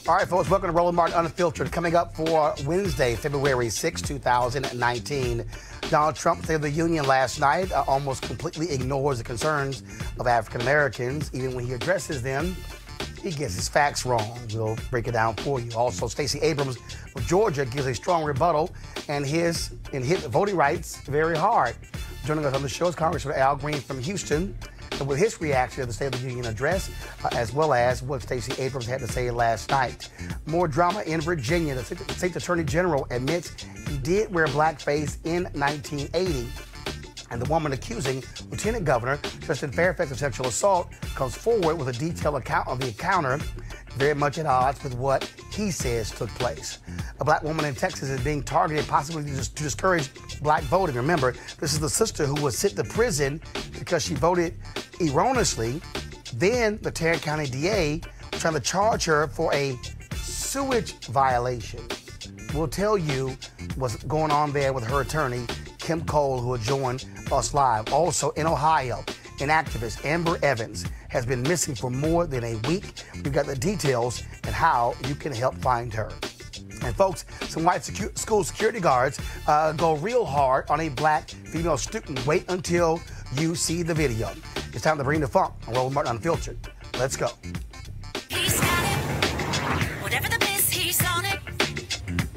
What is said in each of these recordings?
All right, folks, welcome to Roland Martin Unfiltered. Coming up for Wednesday, February 6, 2019. Donald Trump State of the Union last night almost completely ignores the concerns of African Americans. Even when he addresses them, he gets his facts wrong. We'll break it down for you. Also, Stacey Abrams of Georgia gives a strong rebuttal and hit voting rights very hard. Joining us on the show is Congressman Al Green from Houston, with his reaction to the State of the Union address, as well as what Stacey Abrams had to say last night. More drama in Virginia. The state attorney general admits he did wear blackface in 1980. And the woman accusing Lieutenant Governor Justin Fairfax of sexual assault comes forward with a detailed account of the encounter, very much at odds with what he says took place. A black woman in Texas is being targeted possibly to discourage black voting. Remember, this is the sister who was sent to prison because she voted erroneously. Then the Tarrant County DA was trying to charge her for a sewage violation. We'll tell you what's going on there with her attorney, Kim Cole, who will join us live. Also in Ohio, an activist, Amber Evans, has been missing for more than a week. We've got the details and how you can help find her. And folks, some white school security guards go real hard on a black female student. Wait until you see the video. It's time to bring the funk on Roland Martin Unfiltered. Let's go. He's got it. Whatever the biz, he's on it.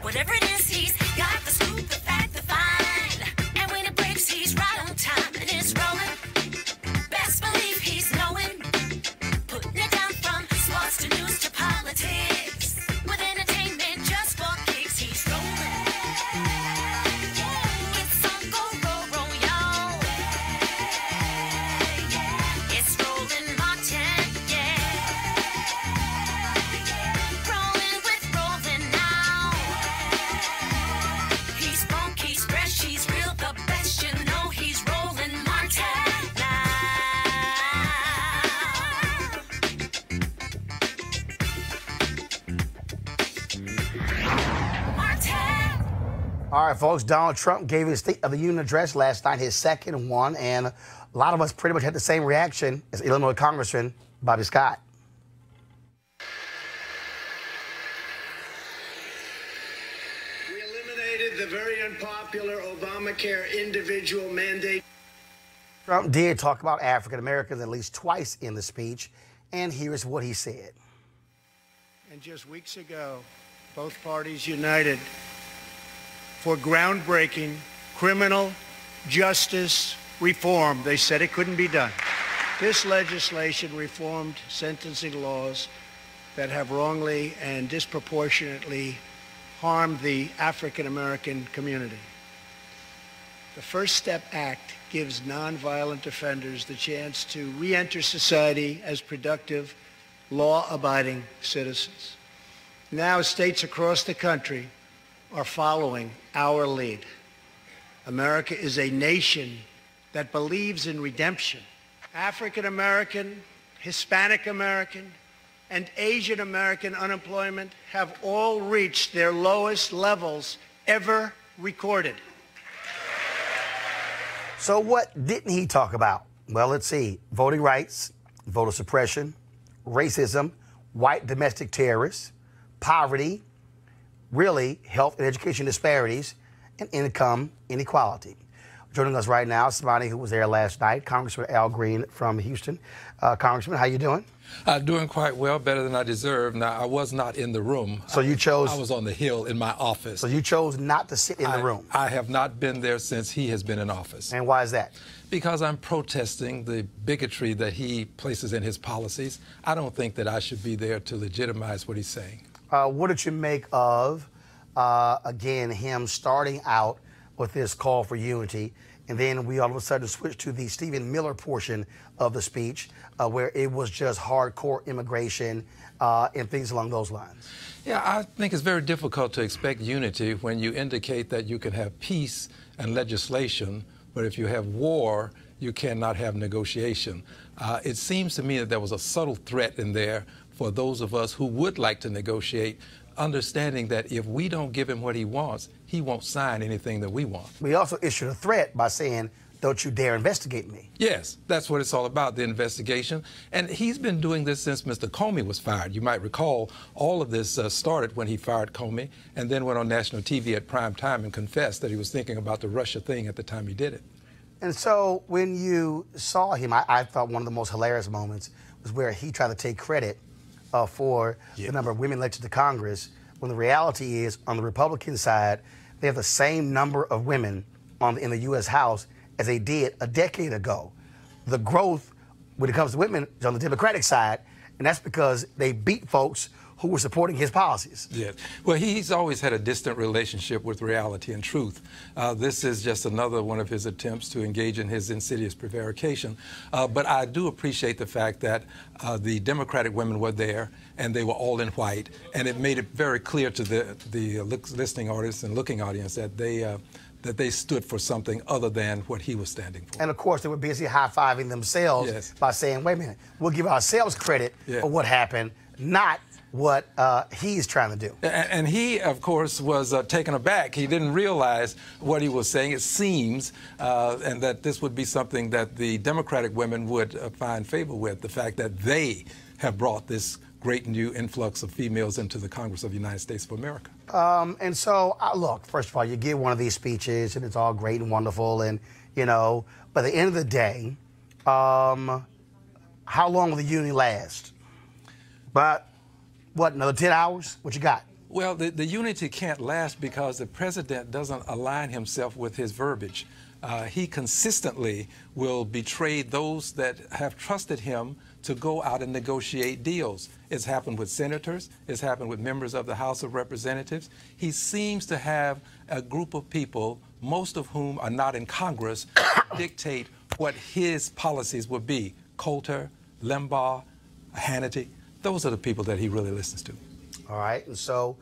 Whatever it is, he's got the scoop, the fact, the find. And when it breaks, he's right on time and it's rolling. Best believe he's knowing. Putting it down from sports to news to politics. With entertainment just for kicks, he's rolling. It's on go, y'all. It's Roland Martin, yeah. Rolling with Roland now. He's funky, he's fresh, he's real, the best, you know he's Roland Martin now. Martin. All right, folks, Donald Trump gave his State of the Union address last night, his second one, and a lot of us pretty much had the same reaction as Illinois Congressman Bobby Scott. We eliminated the very unpopular Obamacare individual mandate. Trump did talk about African Americans at least twice in the speech, and here's what he said. And just weeks ago, both parties united for groundbreaking criminal justice reform. They said it couldn't be done. This legislation reformed sentencing laws that have wrongly and disproportionately harmed the African American community. The First Step Act gives nonviolent offenders the chance to re-enter society as productive, law-abiding citizens. Now states across the country are following our lead. America is a nation that believes in redemption. African American, Hispanic American, and Asian American unemployment have all reached their lowest levels ever recorded. So what didn't he talk about? Well, let's see. Voting rights, voter suppression, racism, white domestic terrorists, poverty, really health and education disparities, and income inequality. Joining us right now, somebody who was there last night, Congressman Al Green from Houston. Congressman, how you doing? Doing quite well, better than I deserve. Now, I was not in the room. So you chose... I was on the Hill in my office. So you chose not to sit in the room? I have not been there since he has been in office. And why is that? Because I'm protesting the bigotry that he places in his policies. I don't think that I should be there to legitimize what he's saying. What did you make of, again, him starting out with this call for unity, and then we all of a sudden switched to the Stephen Miller portion of the speech, where it was just hardcore immigration and things along those lines? Yeah, I think it's very difficult to expect unity when you indicate that you can have peace and legislation, but if you have war, you cannot have negotiation. It seems to me that there was a subtle threat in there for those of us who would like to negotiate, understanding that if we don't give him what he wants, he won't sign anything that we want. We also issued a threat by saying don't you dare investigate me. Yes, that's what it's all about, the investigation. And he's been doing this since Mr. Comey was fired. You might recall all of this started when he fired Comey and then went on national TV at prime time and confessed that he was thinking about the Russia thing at the time he did it. And so when you saw him, I thought one of the most hilarious moments was where he tried to take credit for the number of women elected to Congress, when the reality is, on the Republican side, they have the same number of women in the U.S. House as they did a decade ago. The growth when it comes to women is on the Democratic side, and that's because they beat folks who were supporting his policies. Yes. Well, he's always had a distant relationship with reality and truth. This is just another one of his attempts to engage in his insidious prevarication. But I do appreciate the fact that the Democratic women were there, and they were all in white, and it made it very clear to the listening audience and looking audience that they stood for something other than what he was standing for. And of course, they were busy high-fiving themselves by saying, wait a minute, we'll give ourselves credit for what happened, not what he's trying to do. And he, of course, was taken aback. He didn't realize what he was saying, it seems, and that this would be something that the Democratic women would find favor with, the fact that they have brought this great new influx of females into the Congress of the United States of America. And so, look, first of all, you give one of these speeches, and it's all great and wonderful, and, you know, but at the end of the day, how long will the union last? But what, another 10 hours? What you got? Well, the unity can't last because the president doesn't align himself with his verbiage. He consistently will betray those that have trusted him to go out and negotiate deals. It's happened with senators. It's happened with members of the House of Representatives. He seems to have a group of people, most of whom are not in Congress, dictate what his policies would be. Coulter, Limbaugh, Hannity. Those are the people that he really listens to. All right. And so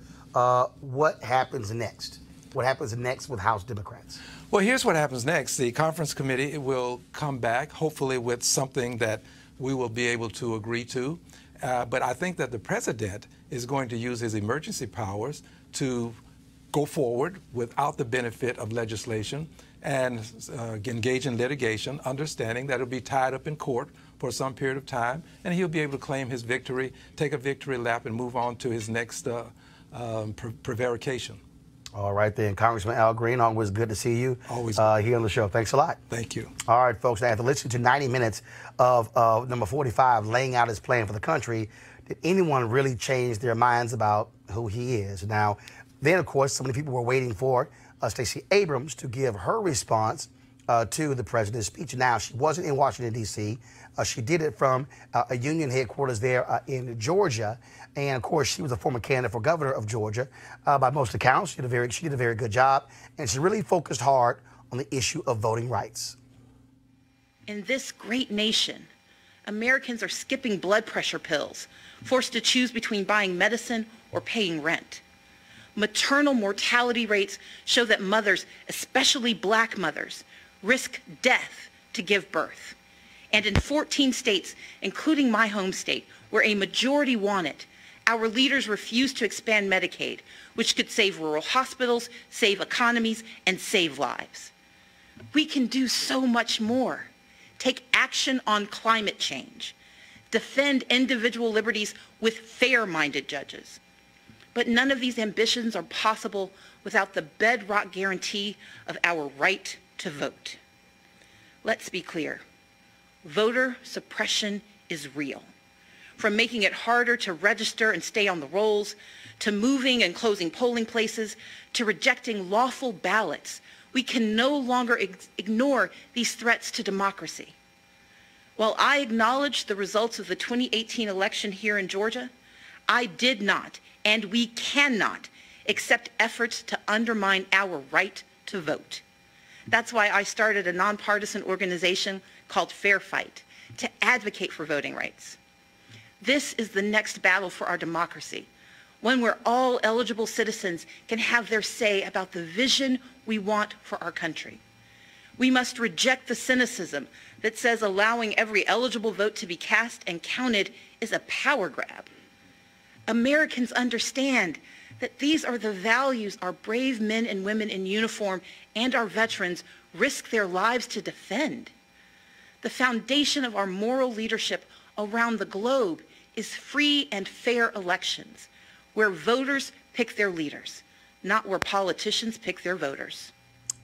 what happens next? What happens next with House Democrats? Well, here's what happens next. The conference committee will come back, hopefully with something that we will be able to agree to. But I think that the president is going to use his emergency powers to go forward without the benefit of legislation and engage in litigation, understanding that it'll be tied up in court for some period of time, and he'll be able to claim his victory, take a victory lap, and move on to his next prevarication. All right, then. Congressman Al Green, always good to see you. Always here on the show. Thanks a lot. Thank you. All right, folks. Now, after listening to 90 minutes of number 45 laying out his plan for the country, did anyone really change their minds about who he is? Now, then, of course, so many people were waiting for Stacey Abrams to give her response to the president's speech. Now, she wasn't in Washington, D.C. She did it from a union headquarters there in Georgia. And, of course, she was a former candidate for governor of Georgia. By most accounts, she did a very good job. And she really focused hard on the issue of voting rights. In this great nation, Americans are skipping blood pressure pills, forced to choose between buying medicine or paying rent. Maternal mortality rates show that mothers, especially black mothers, risk death to give birth. And in 14 states, including my home state, where a majority want it, our leaders refuse to expand Medicaid, which could save rural hospitals, save economies, and save lives. We can do so much more. Take action on climate change. Defend individual liberties with fair-minded judges. But none of these ambitions are possible without the bedrock guarantee of our right to vote. Let's be clear. Voter suppression is real. From making it harder to register and stay on the rolls, to moving and closing polling places, to rejecting lawful ballots, we can no longer ignore these threats to democracy. While I acknowledge the results of the 2018 election here in Georgia, I did not, and we cannot, accept efforts to undermine our right to vote. That's why I started a nonpartisan organization called Fairfax to advocate for voting rights. This is the next battle for our democracy, one where all eligible citizens can have their say about the vision we want for our country. We must reject the cynicism that says allowing every eligible vote to be cast and counted is a power grab. Americans understand that these are the values our brave men and women in uniform and our veterans risk their lives to defend. The foundation of our moral leadership around the globe is free and fair elections, where voters pick their leaders, not where politicians pick their voters.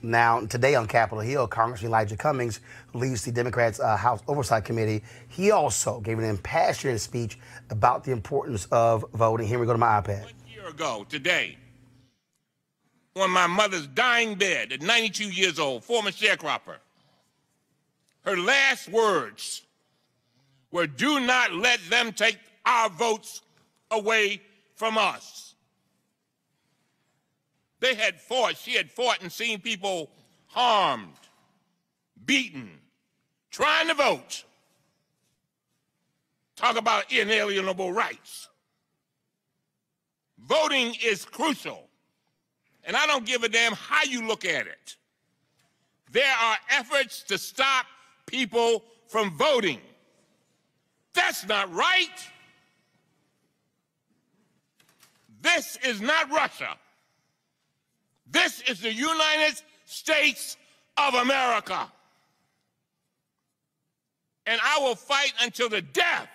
Now, today on Capitol Hill, Congressman Elijah Cummings, who leads the Democrats' House Oversight Committee, he also gave an impassioned speech about the importance of voting. Here we go to my iPad. 1 year ago today, on my mother's dying bed at 92 years old, former sharecropper, her last words were, "Do not let them take our votes away from us." They had fought, she had fought and seen people harmed, beaten, trying to vote. Talk about inalienable rights. Voting is crucial, and I don't give a damn how you look at it. There are efforts to stop people from voting. That's not right. This is not Russia. This is the United States of America. And I will fight until the death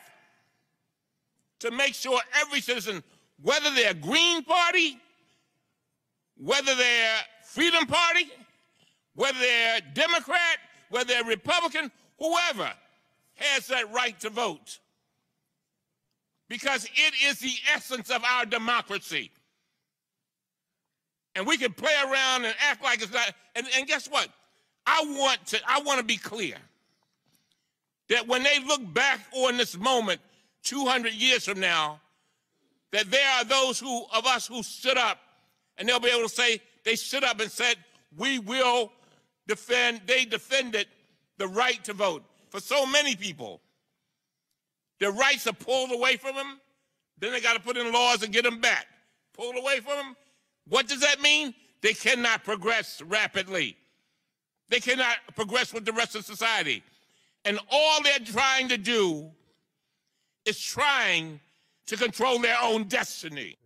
to make sure every citizen, whether they're Green Party, whether they're Freedom Party, whether they're Democrat, whether they're Republican, whoever has that right to vote. Because it is the essence of our democracy. And we can play around and act like it's not. And guess what? I want to be clear that when they look back on this moment 200 years from now, that there are those of us who stood up, and they'll be able to say they stood up and said, we will defend, they defended the right to vote. For so many people, their rights are pulled away from them, then they got to put in laws and get them back. Pulled away from them. What does that mean? They cannot progress rapidly. They cannot progress with the rest of society. And all they're trying to do is trying to control their own destiny.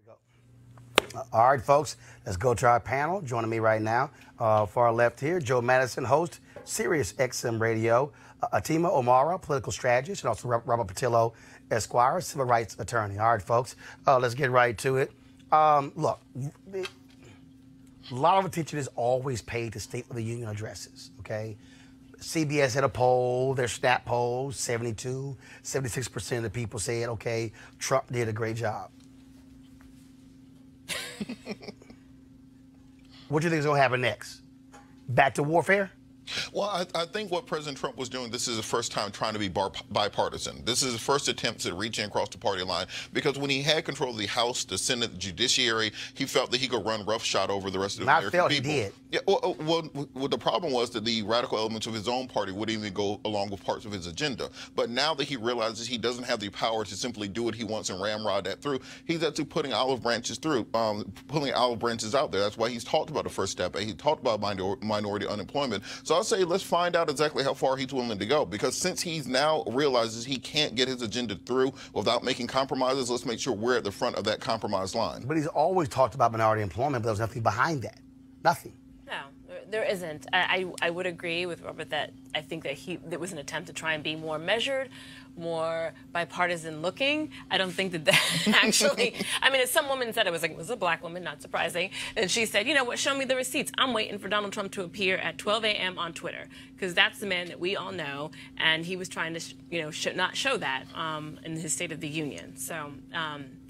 All right, folks, let's go to our panel. Joining me right now, far left here, Joe Madison, host, Sirius XM Radio, Atima O'Mara, political strategist, and also Robert Patillo, Esquire, civil rights attorney. All right, folks, let's get right to it. Look, a lot of attention is always paid to State of the Union addresses, okay? CBS had a poll, their snap polls, 76% of the people said, okay, Trump did a great job. What do you think is going to happen next? Back to warfare? Well, I think what President Trump was doing, this is the first time trying to be bipartisan. This is the first attempt to reach in across the party line, because when he had control of the House, the Senate, the judiciary, he felt that he could run roughshod over the rest of the American people. He did. Yeah, well, the problem was that the radical elements of his own party wouldn't even go along with parts of his agenda. But now that he realizes he doesn't have the power to simply do what he wants and ramrod that through, he's actually putting olive branches through, pulling olive branches out there. That's why he's talked about the first step. He talked about minority unemployment. So I'll say let's find out exactly how far he's willing to go, because since he's now realizes he can't get his agenda through without making compromises, let's make sure we're at the front of that compromise line. But he's always talked about minority employment, but there was nothing behind that. Nothing. No, there isn't. I would agree with Robert that I think that there was an attempt to try and be more measured, more bipartisan looking. I don't think that actually, I mean, as some woman said, it was a black woman, not surprising. And she said, you know what, show me the receipts. I'm waiting for Donald Trump to appear at 12 a.m. on Twitter, because that's the man that we all know. And he was trying to, not show that in his State of the Union. So,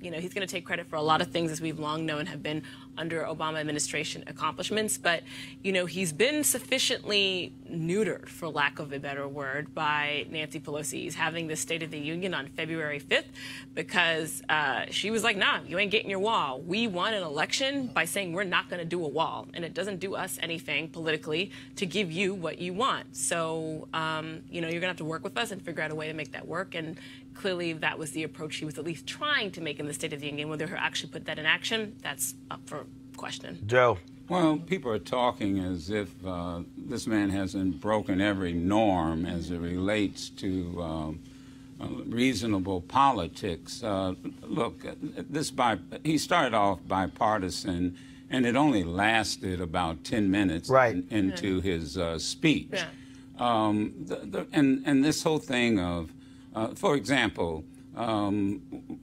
he's going to take credit for a lot of things, as we've long known have been under Obama administration accomplishments. But, he's been sufficiently neutered, for lack of a better word, by Nancy Pelosi. He's having the State of the Union on February 5th because she was like, nah, you ain't getting your wall. We won an election by saying we're not going to do a wall, and it doesn't do us anything politically to give you what you want. So, you're going to have to work with us and figure out a way to make that work. And clearly that was the approach she was at least trying to make in the State of the Union. Whether her actually put that in action, that's up for question. Joe. Well, people are talking as if this man hasn't broken every norm as it relates to reasonable politics. Look, he started off bipartisan, and it only lasted about 10 minutes into his speech. Yeah. And this whole thing of, for example,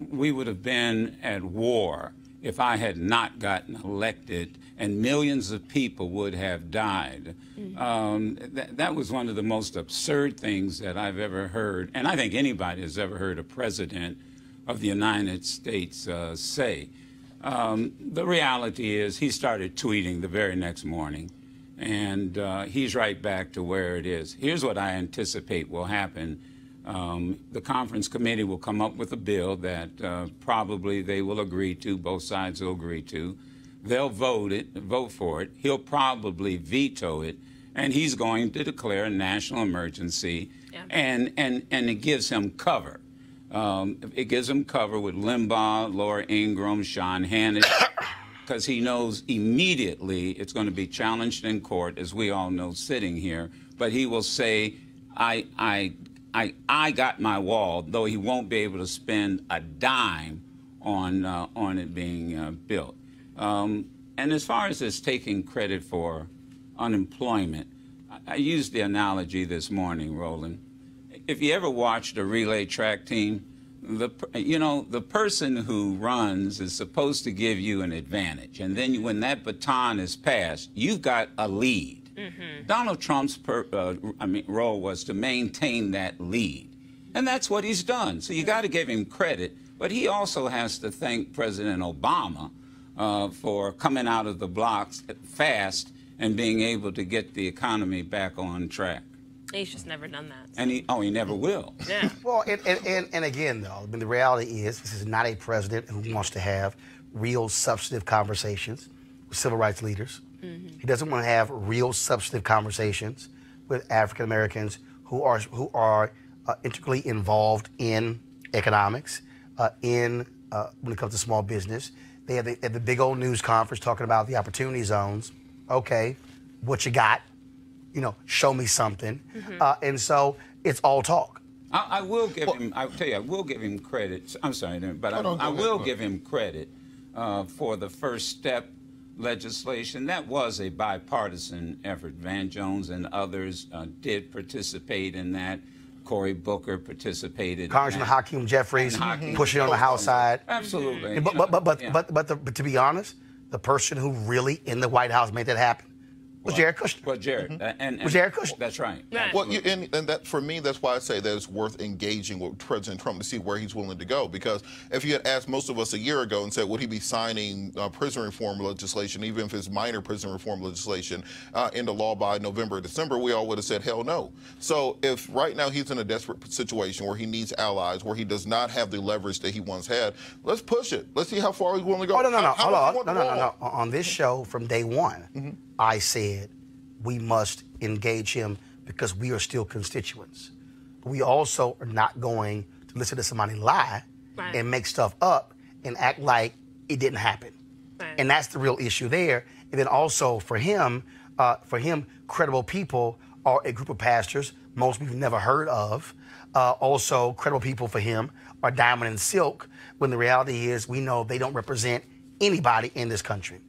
we would have been at war if I had not gotten elected, and millions of people would have died. That was one of the most absurd things that I've ever heard, and I think anybody has ever heard a president of the United States say. The reality is he started tweeting the very next morning, and he's right back to where it is. Here's what I anticipate will happen. The conference committee will come up with a bill that probably they will agree to, both sides will agree to. They'll vote for it. He'll probably veto it, and he's going to declare a national emergency, and it gives him cover. It gives him cover with Limbaugh, Laura Ingraham, Sean Hannity, because he knows immediately it's going to be challenged in court, as we all know sitting here. But he will say, I got my wall, though he won't be able to spend a dime on it being built. And as far as this taking credit for unemployment, I used the analogy this morning, Roland. If you ever watched a relay track team, the person who runs is supposed to give you an advantage, and then when that baton is passed, you've got a lead. Donald Trump's role was to maintain that lead, and that's what he's done. So you got to give him credit, but he also has to thank President Obama for coming out of the blocks fast and being able to get the economy back on track. He's just never done that. So. And he never will. Yeah. Well, and again, though, I mean, the reality is this is not a president who wants to have real substantive conversations with civil rights leaders. He doesn't want to have real substantive conversations with African Americans who are integrally involved in economics, when it comes to small business. They have the big old news conference talking about the opportunity zones. Okay, what you got? Show me something. And so it's all talk. I will give him. I'll tell you, I will give him credit. I'm sorry, but I will give him credit for the first step legislation. That was a bipartisan effort. Van Jones and others did participate in that. Cory Booker participated. Congressman Hakeem Jeffries pushing on the House side. Absolutely. But to be honest, the person who really in the White House made that happen was Jared Kushner. Well, Jared. Was Jared Kushner. That's right. Well, and that for me, that's why I say that it's worth engaging with President Trump to see where he's willing to go. Because if you had asked most of us a year ago and said, would he be signing prison reform legislation, even if it's minor prison reform legislation, into law by November or December, we all would have said, hell no. So if right now he's in a desperate situation where he needs allies, where he does not have the leverage that he once had, let's push it. Let's see how far he's willing to go. Oh, no. Hold on. No. On this show from day one, I said we must engage him because we are still constituents. We also are not going to listen to somebody lie and make stuff up and act like it didn't happen. And that's the real issue there. And then also for him, credible people are a group of pastors most we've never heard of. Also, credible people for him are Diamond and Silk, when the reality is we know they don't represent anybody in this country.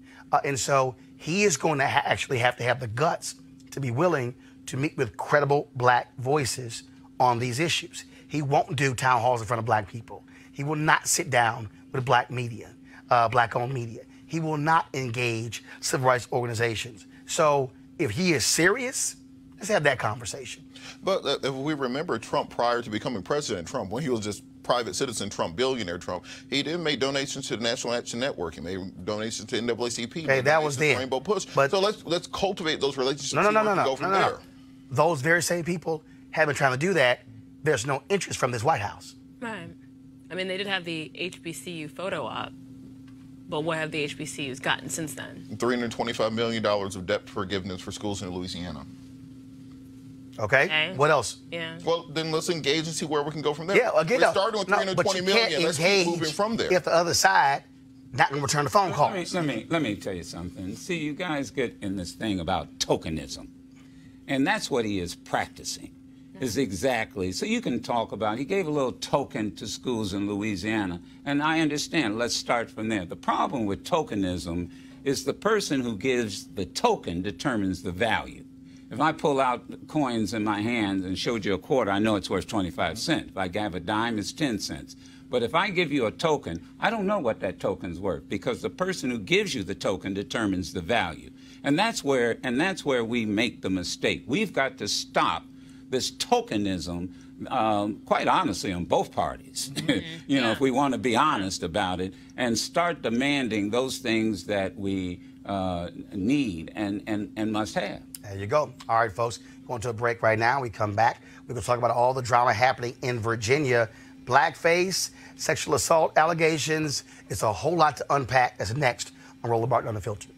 And so he is going to actually have to have the guts to be willing to meet with credible black voices on these issues. He won't do town halls in front of black people. He will not sit down with black media, black-owned media. He will not engage civil rights organizations. So if he is serious, let's have that conversation. But if we remember Trump prior to becoming President Trump, when he was just private citizen Trump, billionaire Trump, he did make donations to the National Action Network. He made donations to NAACP. Okay, that was then. Rainbow Push. But so let's cultivate those relationships. No. Those very same people have been trying to do that. There's no interest from this White House. Right. I mean, they did have the HBCU photo op, but what have the HBCUs gotten since then? $325 million of debt forgiveness for schools in Louisiana. Okay. What else? Yeah. Well, then let's engage and see where we can go from there. Yeah, again, we're starting with $320 million. Let's keep moving from there. If the other side not going to return the phone calls. Let me tell you something. See, you guys get in this thing about tokenism, and that's what he is practicing. is exactly. So you can talk about, he gave a little token to schools in Louisiana, and I understand. Let's start from there. The problem with tokenism is the person who gives the token determines the value. If I pull out coins in my hand and showed you a quarter, I know it's worth 25 cents. If I have a dime, it's 10 cents. But if I give you a token, I don't know what that token's worth because the person who gives you the token determines the value. And that's where we make the mistake. We've got to stop this tokenism, quite honestly, on both parties. You know, if we want to be honest about it, and start demanding those things that we need and must have. There you go. All right, folks, going to a break right now. We come back. We're going to talk about all the drama happening in Virginia. Blackface, sexual assault allegations. It's a whole lot to unpack. That's next on Roland Martin Unfiltered.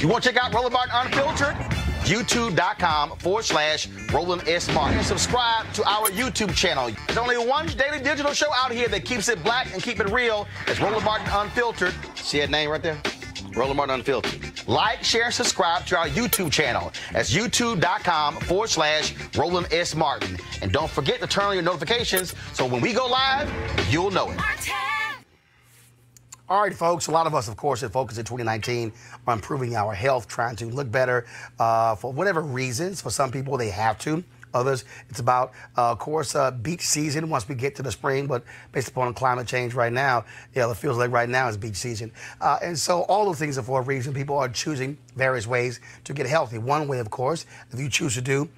You want to check out Roland Martin Unfiltered? YouTube.com/Roland S. Martin. And subscribe to our YouTube channel. There's only one daily digital show out here that keeps it black and keep it real. It's Roland Martin Unfiltered. See that name right there? Roland Martin Unfiltered. Like, share, and subscribe to our YouTube channel. That's YouTube.com/Roland S. Martin. And don't forget to turn on your notifications so when we go live, you'll know it. All right, folks, a lot of us, of course, are focused in 2019 on improving our health, trying to look better for whatever reasons. For some people, they have to. Others, it's about, of course, beach season once we get to the spring. But based upon climate change right now, yeah, it feels like right now is beach season. And so all those things are for a reason. People are choosing various ways to get healthy. One way, of course, if you choose to do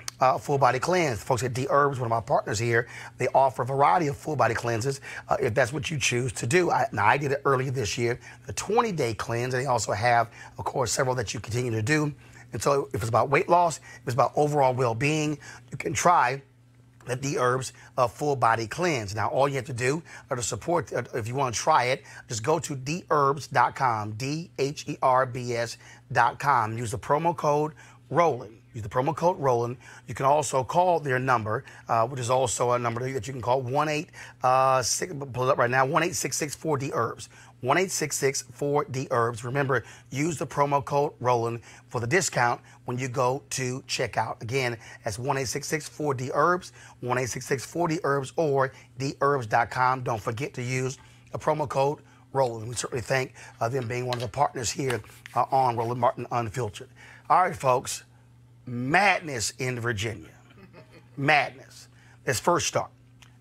full body cleanse. Folks at D-Herbs, one of our partners here, they offer a variety of full body cleanses if that's what you choose to do. I did it earlier this year, the 20-day cleanse, and they also have, of course, several that you continue to do. And so if it's about weight loss, if it's about overall well-being, you can try the D-Herbs full body cleanse. Now, all you have to do to support, if you want to try it, just go to DHerbs.com, DHERBS.com. Use the promo code ROLAND. Use the promo code ROLAND. You can also call their number, which is also a number that you can call, 1-866-4-D-Herbs. 1-866-4-D-Herbs. Remember, use the promo code ROLAND for the discount when you go to checkout. Again, that's 1-866-4-D-Herbs, 1-866-4-D-Herbs, or DHerbs.com. Don't forget to use the promo code ROLAND. We certainly thank them being one of the partners here on Roland Martin Unfiltered. All right, folks, madness in Virginia. Madness. Let's first start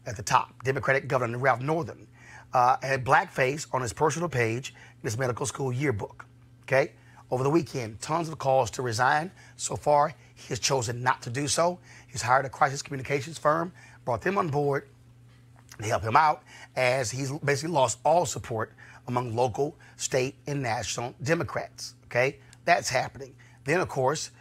at the top. Democratic Governor Ralph Northam had blackface on his personal page in his medical school yearbook. Okay? Over the weekend, tons of calls to resign. So far, he has chosen not to do so. He's hired a crisis communications firm, brought them on board to help him out as he's basically lost all support among local, state, and national Democrats. Okay? That's happening. Then, of course,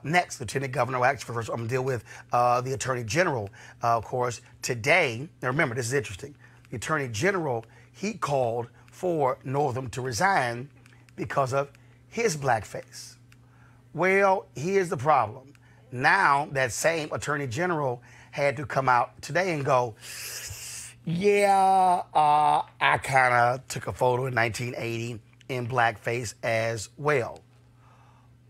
next, Lieutenant Governor, actually, first I'm going to deal with the Attorney General, of course, today. Now, remember, this is interesting. The Attorney General, he called for Northam to resign because of his blackface. Well, here's the problem. Now, that same Attorney General had to come out today and go, yeah, I kind of took a photo in 1980 in blackface as well.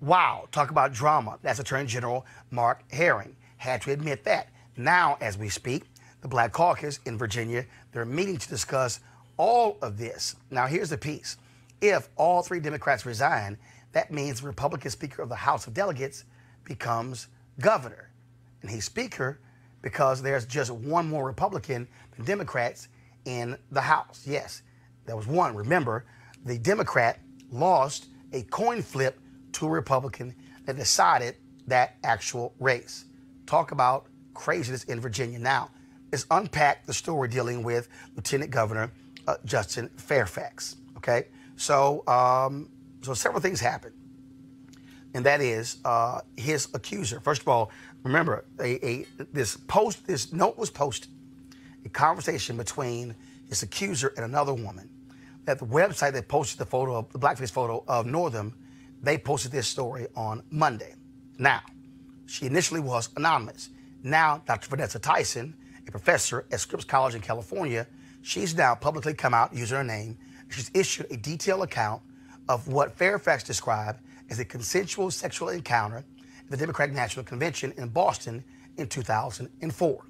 Wow, talk about drama. That's Attorney General Mark Herring. Had to admit that. Now, as we speak, the Black Caucus in Virginia, they're meeting to discuss all of this. Now, here's the piece. If all three Democrats resign, that means the Republican Speaker of the House of Delegates becomes governor. And he's Speaker because there's just one more Republican than Democrats in the House. Yes, there was one. Remember, the Democrat lost a coin flip to a Republican that decided that actual race. Talk about craziness in Virginia. Now, let's unpack the story dealing with Lieutenant Governor Justin Fairfax. Okay, so several things happened, and that is his accuser. First of all, remember this note was posted, a conversation between his accuser and another woman. At the website that posted the blackface photo of Northam, they posted this story on Monday. Now, she initially was anonymous. Now, Dr. Vanessa Tyson, a professor at Scripps College in California, she's now publicly come out using her name. She's issued a detailed account of what Fairfax described is a consensual sexual encounter at the Democratic National Convention in Boston in 2004.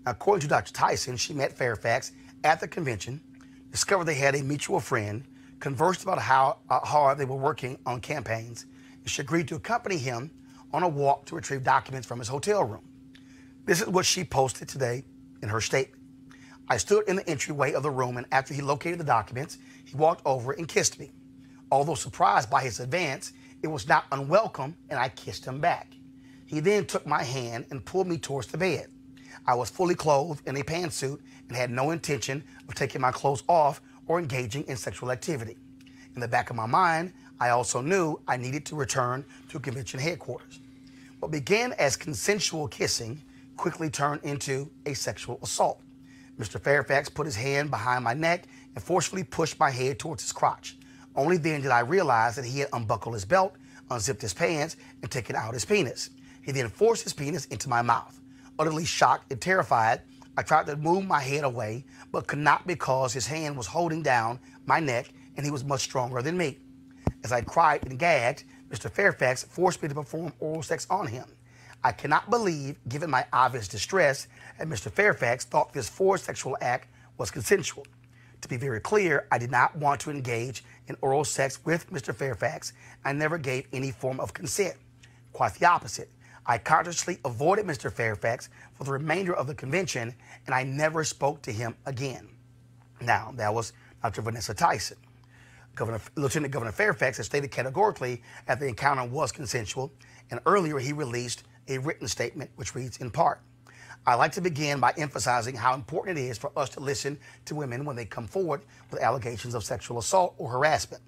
Now, according to Dr. Tyson, she met Fairfax at the convention, discovered they had a mutual friend, conversed about how hard they were working on campaigns, and she agreed to accompany him on a walk to retrieve documents from his hotel room. This is what she posted today in her statement. I stood in the entryway of the room, and after he located the documents, he walked over and kissed me. Although surprised by his advance, it was not unwelcome, and I kissed him back. He then took my hand and pulled me towards the bed. I was fully clothed in a pantsuit and had no intention of taking my clothes off or engaging in sexual activity. In the back of my mind, I also knew I needed to return to convention headquarters. What began as consensual kissing quickly turned into a sexual assault. Mr. Fairfax put his hand behind my neck and forcefully pushed my head towards his crotch. Only then did I realize that he had unbuckled his belt, unzipped his pants, and taken out his penis. He then forced his penis into my mouth. Utterly shocked and terrified, I tried to move my head away, but could not because his hand was holding down my neck and he was much stronger than me. As I cried and gagged, Mr. Fairfax forced me to perform oral sex on him. I cannot believe, given my obvious distress, that Mr. Fairfax thought this forced sexual act was consensual. To be very clear, I did not want to engage in oral sex with Mr. Fairfax. I never gave any form of consent. Quite the opposite. I consciously avoided Mr. Fairfax for the remainder of the convention, and I never spoke to him again. Now, that was Dr. Vanessa Tyson. Lieutenant Governor Fairfax has stated categorically that the encounter was consensual, and earlier he released a written statement which reads in part, I'd like to begin by emphasizing how important it is for us to listen to women when they come forward with allegations of sexual assault or harassment.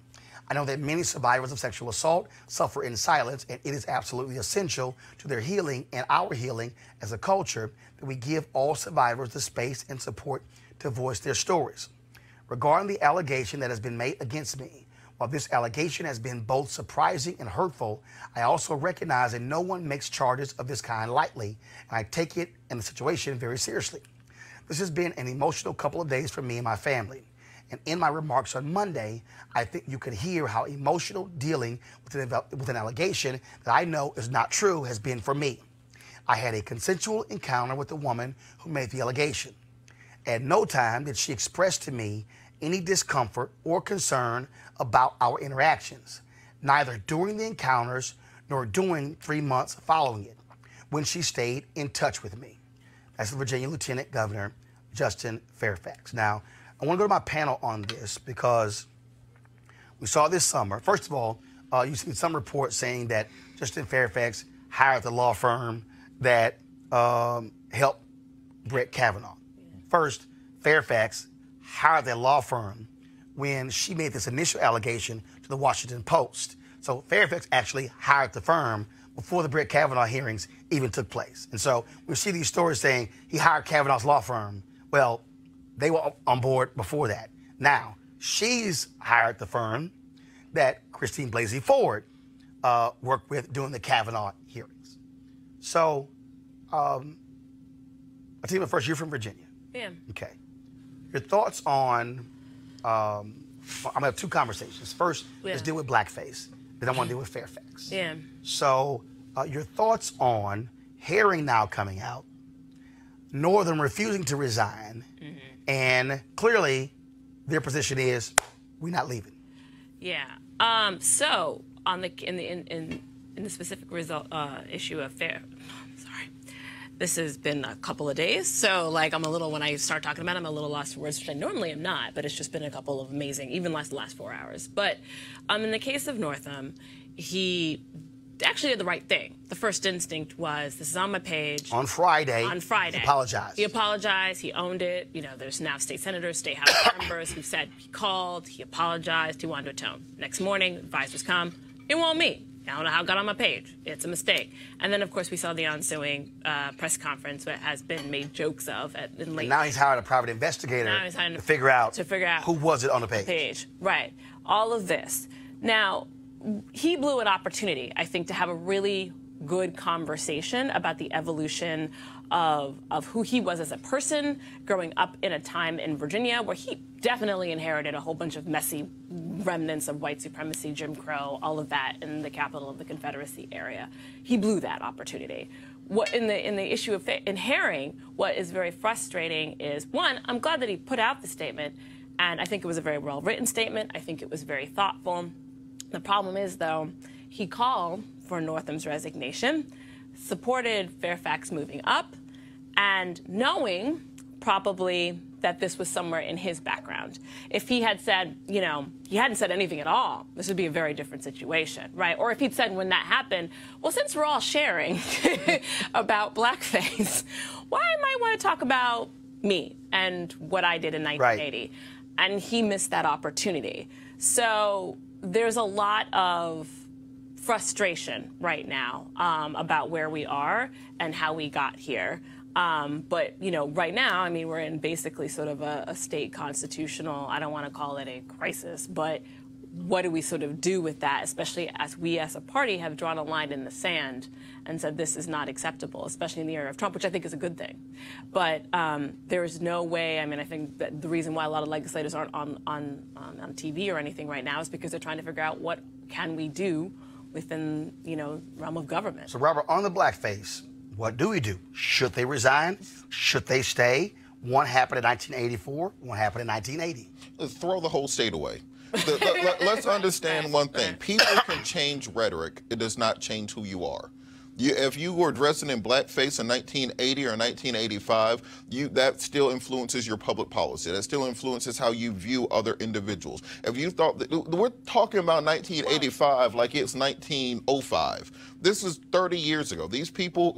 I know that many survivors of sexual assault suffer in silence, and it is absolutely essential to their healing and our healing as a culture that we give all survivors the space and support to voice their stories. Regarding the allegation that has been made against me, while this allegation has been both surprising and hurtful, I also recognize that no one makes charges of this kind lightly, and I take it and the situation very seriously. This has been an emotional couple of days for me and my family. And in my remarks on Monday, I think you could hear how emotional dealing with an allegation that I know is not true has been for me. I had a consensual encounter with the woman who made the allegation. At no time did she express to me any discomfort or concern about our interactions, neither during the encounters nor during 3 months following it, when she stayed in touch with me. That's the Virginia Lieutenant Governor, Justin Fairfax. Now, I want to go to my panel on this because we saw this summer. First of all, you've seen some reports saying that Justin Fairfax hired the law firm that helped Brett Kavanaugh. First, Fairfax hired that law firm when she made this initial allegation to the Washington Post. So Fairfax actually hired the firm before the Brett Kavanaugh hearings even took place. And so we see these stories saying he hired Kavanaugh's law firm. Well, they were on board before that. Now, she's hired the firm that Christine Blasey Ford worked with during the Kavanaugh hearings. So, I'll tell you first, you're from Virginia. Yeah. Okay. Your thoughts on, I'm going to have two conversations. First, let's deal with blackface. Then I want to deal with Fairfax. Yeah. So, your thoughts on Herring now coming out, Northam refusing to resign, and clearly their position is, we're not leaving. Yeah. So on the in the specific result issue of this has been a couple of days. So like I'm a little, when I start talking about it, I'm a little lost for words, which I normally am not, but it's just been a couple of amazing, even the last 4 hours. But in the case of Northam, he actually did the right thing. The first instinct was, this is on my page. On Friday. He apologized. He apologized. He owned it. You know, there's now state senators, state house members who said he called, he apologized, he wanted to atone. Next morning, advisors come, it won't meet. I don't know how it got on my page. It's a mistake. And then, of course, we saw the ensuing press conference that has been made jokes of in late. And now he's hired a private investigator to figure out who was it on the page. Right. All of this. Now, he blew an opportunity, I think, to have a really good conversation about the evolution of who he was as a person, growing up in a time in Virginia where he definitely inherited a whole bunch of messy remnants of white supremacy, Jim Crow, all of that in the capital of the Confederacy area. He blew that opportunity. What in the issue of Herring, what is very frustrating is, one, I'm glad that he put out the statement, and I think it was a very well-written statement. I think it was very thoughtful. The problem is, though, he called for Northam's resignation, supported Fairfax moving up, and knowing probably that this was somewhere in his background. If he had said, you know, he hadn't said anything at all, this would be a very different situation, right? Or if he'd said when that happened, well, since we're all sharing about blackface, why might I want to talk about me and what I did in 1980? Right. And he missed that opportunity. So there's a lot of frustration right now about where we are and how we got here. But, you know, right now, I mean, we're in basically sort of a state constitutional, I don't want to call it a crisis, but what do we sort of do with that, especially as we as a party have drawn a line in the sand and said this is not acceptable, especially in the era of Trump, which I think is a good thing. But there is no way, I mean, I think that the reason why a lot of legislators aren't on TV or anything right now is because they're trying to figure out what can we do within, you know, realm of government. So, Robert, on the blackface, what do we do? Should they resign? Should they stay? One happened in 1984, one happened in 1980. Let's throw the whole state away. Let's understand one thing. People can change rhetoric. It does not change who you are. If you were dressing in blackface in 1980 or 1985, that still influences your public policy. That still influences how you view other individuals. If you thought that, we're talking about 1985 like it's 1905. This is 30 years ago. These people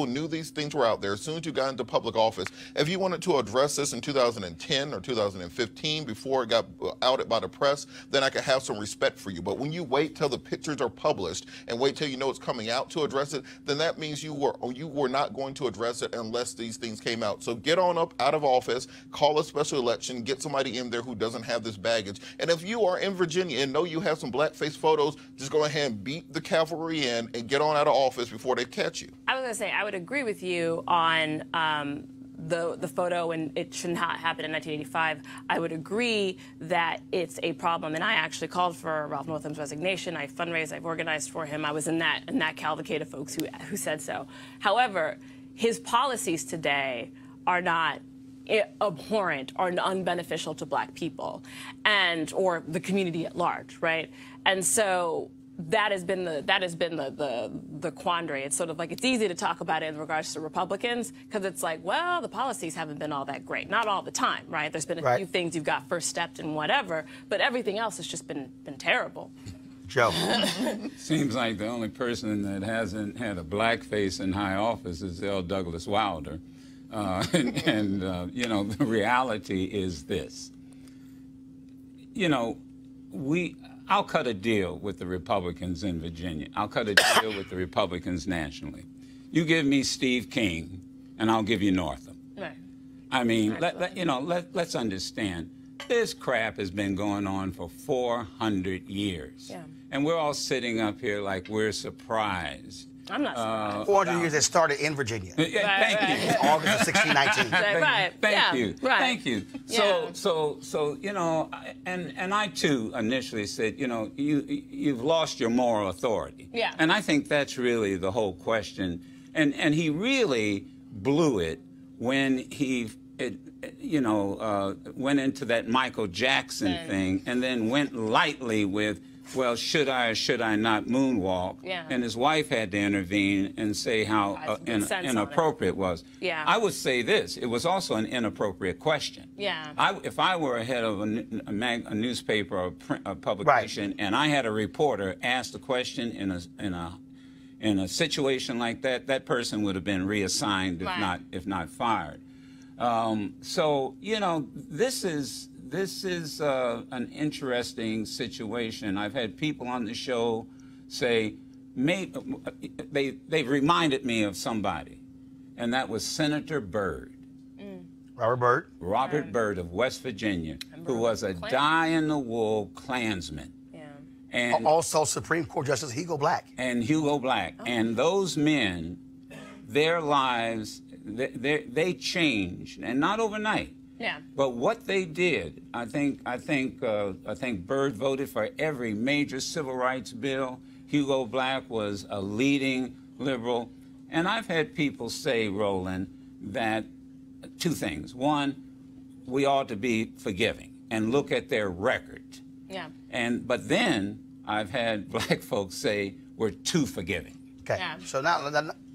knew these things were out there as soon as you got into public office. If you wanted to address this in 2010 or 2015 before it got outed by the press, then I could have some respect for you. But when you wait till the pictures are published and wait till you know it's coming out to address it, then that means you were not going to address it unless these things came out. So get on up out of office, call a special election, get somebody in there who doesn't have this baggage. And if you are in Virginia and know you have some blackface photos, just go ahead and beat the cavalry in and get on out of office before they catch you. I was going to say, I would agree with you on the photo, and it should not happen in 1985. I would agree that it's a problem, and I actually called for Ralph Northam's resignation. I fundraised, I've organized for him. I was in that cavalcade of folks who said so. However, his policies today are not abhorrent or unbeneficial to black people or the community at large, right? And so that has been the quandary. It's sort of like it's easy to talk about it in regards to Republicans because it's like, well, the policies haven't been all that great. Not all the time, right? There's been a few things you've got first stepped and whatever, but everything else has just been terrible. Joe. Seems like the only person that hasn't had a blackface in high office is L. Douglas Wilder. You know, the reality is this. You know, I'll cut a deal with the Republicans in Virginia. I'll cut a deal with the Republicans nationally. You give me Steve King, and I'll give you Northam. Right. I mean, let's understand. This crap has been going on for 400 years. Yeah. And we're all sitting up here like we're surprised. I'm not surprised. 400 years that started in Virginia. Thank you. August of 1619. Thank you. Right. Thank you. Yeah. So you know, and I too initially said, you know, you've lost your moral authority. Yeah. And I think that's really the whole question. And he really blew it when he went into that Michael Jackson thing and then went lightly with, well, should I or should I not moonwalk? Yeah. And his wife had to intervene and say how inappropriate it was. Yeah. I would say this. It was also an inappropriate question. Yeah. If I were a head of a newspaper or a publication and I had a reporter ask the question in a situation like that, that person would have been reassigned if not fired. So, you know, this is an interesting situation. I've had people on the show say, they've reminded me of somebody, and that was Senator Byrd. Robert Byrd of West Virginia, who was a dyed-in-the-wool Klansman. Yeah. And also Supreme Court Justice Hugo Black. And Hugo Black. Oh. And those men, their lives, they changed, and not overnight. Yeah. But what they did, I think Byrd voted for every major civil rights bill. Hugo Black was a leading liberal. And I've had people say, Roland, that two things. One, we ought to be forgiving and look at their record. Yeah. But then I've had black folks say we're too forgiving. Okay. Yeah. So now,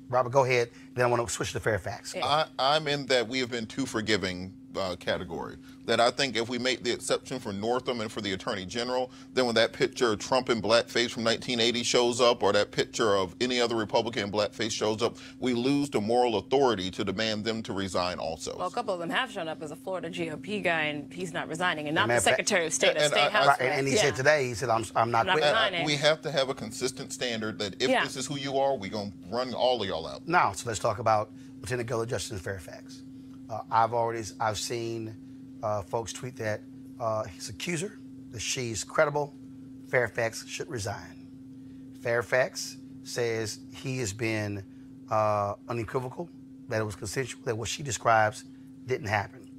Robert, go ahead. Then I want to switch to Fairfax. Yeah. I'm in that we have been too forgiving category. That I think if we make the exception for Northam and for the Attorney General, then when that picture of Trump in blackface from 1980 shows up, or that picture of any other Republican in blackface shows up, we lose the moral authority to demand them to resign also. Well, a couple of them have shown up as a Florida GOP guy, and he's not resigning, and not the Secretary of State, and he said today, he said, I'm not quitting. resigning. We have to have a consistent standard that if this is who you are, we're going to run all of y'all out. Now, so let's talk about Lieutenant Governor Justin Fairfax. I've seen folks tweet that his accuser, that she's credible, Fairfax should resign. Fairfax says he has been unequivocal, that it was consensual, that what she describes didn't happen.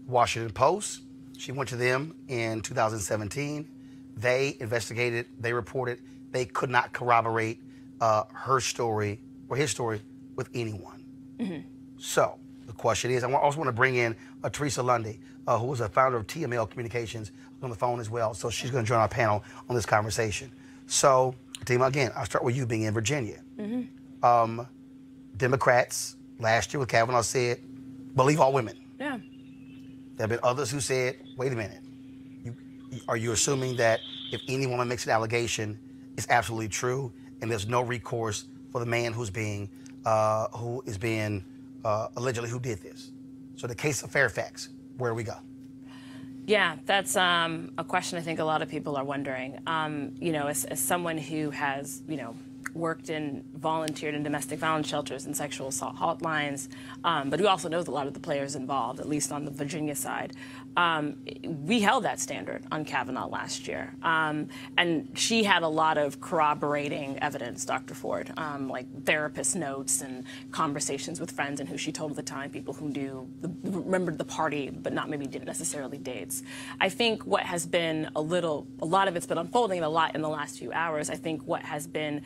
Washington Post, she went to them in 2017. They investigated, they reported, they could not corroborate her story or his story with anyone. Mm-hmm. So the question is, I also want to bring in Teresa Lundy, who was a founder of TML Communications, on the phone as well. So she's going to join our panel on this conversation. So, Tima, again, I'll start with you being in Virginia. Mm-hmm. Democrats last year with Kavanaugh said, believe all women. Yeah. There have been others who said, wait a minute. Are you assuming that if any woman makes an allegation, it's absolutely true and there's no recourse for the man who is being allegedly who did this? So the case of Fairfax, where do we go? Yeah, that's a question I think a lot of people are wondering. As someone who has, worked and volunteered in domestic violence shelters and sexual assault hotlines, but who also knows a lot of the players involved, at least on the Virginia side. We held that standard on Kavanaugh last year. And she had a lot of corroborating evidence, Dr. Ford, like therapist notes and conversations with friends and who she told at the time, people who remembered the party, but didn't necessarily dates. I think what has been a lot of it's been unfolding a lot in the last few hours. I think what has been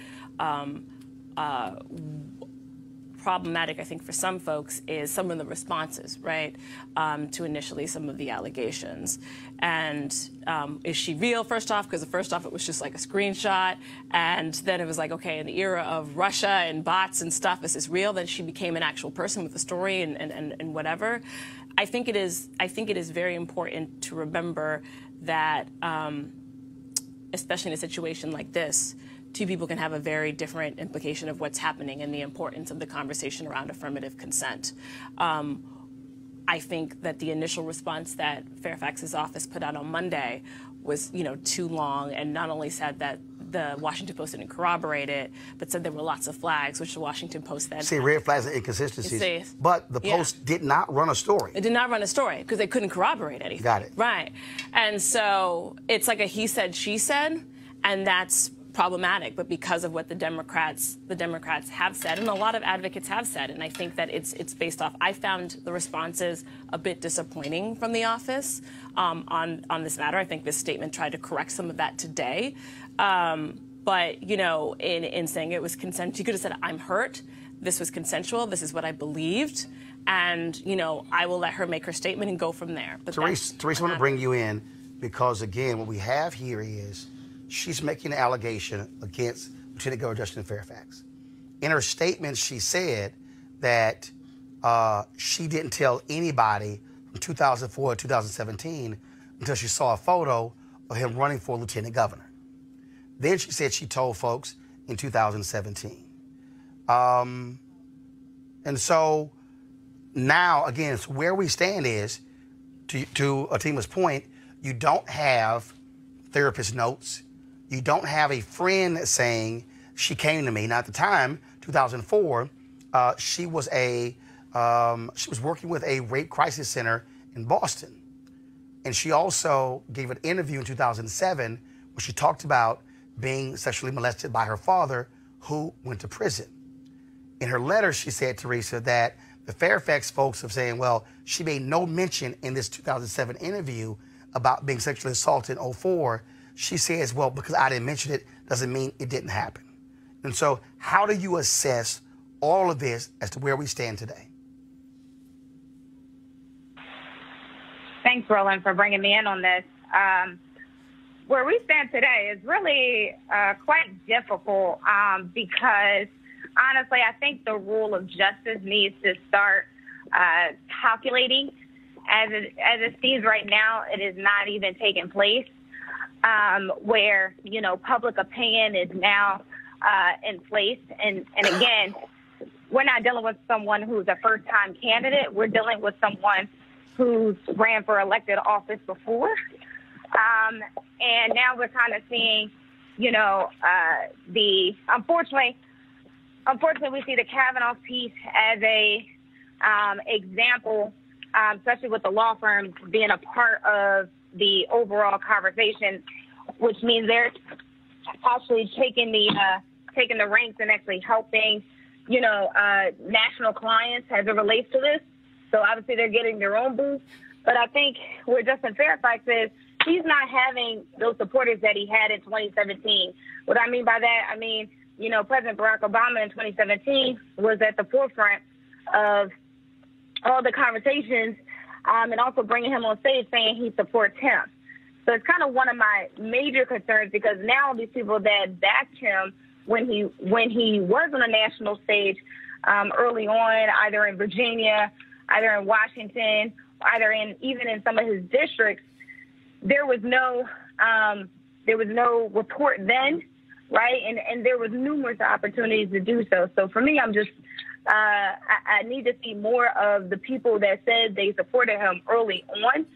problematic, I think, for some folks is some of the responses, right, to initially some of the allegations. And is she real, first off? Because first off, it was just like a screenshot. And then it was like, okay, in the era of Russia and bots and stuff, is this real? Then she became an actual person with a story and whatever. I think it is very important to remember that, especially in a situation like this, two people can have a very different implication of what's happening and the importance of the conversation around affirmative consent. I think that the initial response that Fairfax's office put out on Monday was, too long, and not only said that the Washington Post didn't corroborate it, but said there were lots of flags, which the Washington Post then... See, red flags and inconsistencies. But the Post did not run a story. It did not run a story because they couldn't corroborate anything. Got it. Right. And so it's like a he said, she said, and that's problematic, but because of what the Democrats have said, and a lot of advocates have said, and I think that it's based off. I found the responses a bit disappointing from the office on this matter. I think this statement tried to correct some of that today, but in saying it was consent, you could have said, "I'm hurt. This was consensual. This is what I believed." And, I will let her make her statement and go from there. But Teresa, I want to bring you in because, again, what we have here is she's making an allegation against Lieutenant Governor Justin Fairfax. In her statement, she said that she didn't tell anybody from 2004 to 2017 until she saw a photo of him running for lieutenant governor. Then she said she told folks in 2017. And so now, again, so where we stand is, to Atima's point, you don't have therapist notes. You don't have a friend saying, she came to me. Now, at the time, 2004, she was working with a rape crisis center in Boston. And she also gave an interview in 2007 where she talked about being sexually molested by her father, who went to prison. In her letter, she said, Teresa, that the Fairfax folks are saying, well, she made no mention in this 2007 interview about being sexually assaulted in 2004. She says, well, because I didn't mention it doesn't mean it didn't happen. And so how do you assess all of this as to where we stand today? Thanks, Roland, for bringing me in on this. Where we stand today is really quite difficult because, honestly, I think the rule of justice needs to start calculating. As it seems right now, it is not even taking place, where, you know, public opinion is now in place. And again, we're not dealing with someone who's a first-time candidate. We're dealing with someone who's ran for elected office before. And now we're kind of seeing, you know, unfortunately, we see the Kavanaugh piece as a example, especially with the law firms being a part of the overall conversation, which means they're actually taking the ranks and actually helping, you know, national clients as it relates to this. So obviously they're getting their own boost. But I think where Justin Fairfax is, he's not having those supporters that he had in 2017. What I mean by that, I mean, you know, President Barack Obama in 2017 was at the forefront of all the conversations, and also bringing him on stage saying he supports him. So it's kind of one of my major concerns, because now these people that backed him when he was on a national stage early on, either in Virginia, either in Washington, even in some of his districts, there was no report then, right? And there was numerous opportunities to do so. So for me, I'm just I need to see more of the people that said they supported him early on.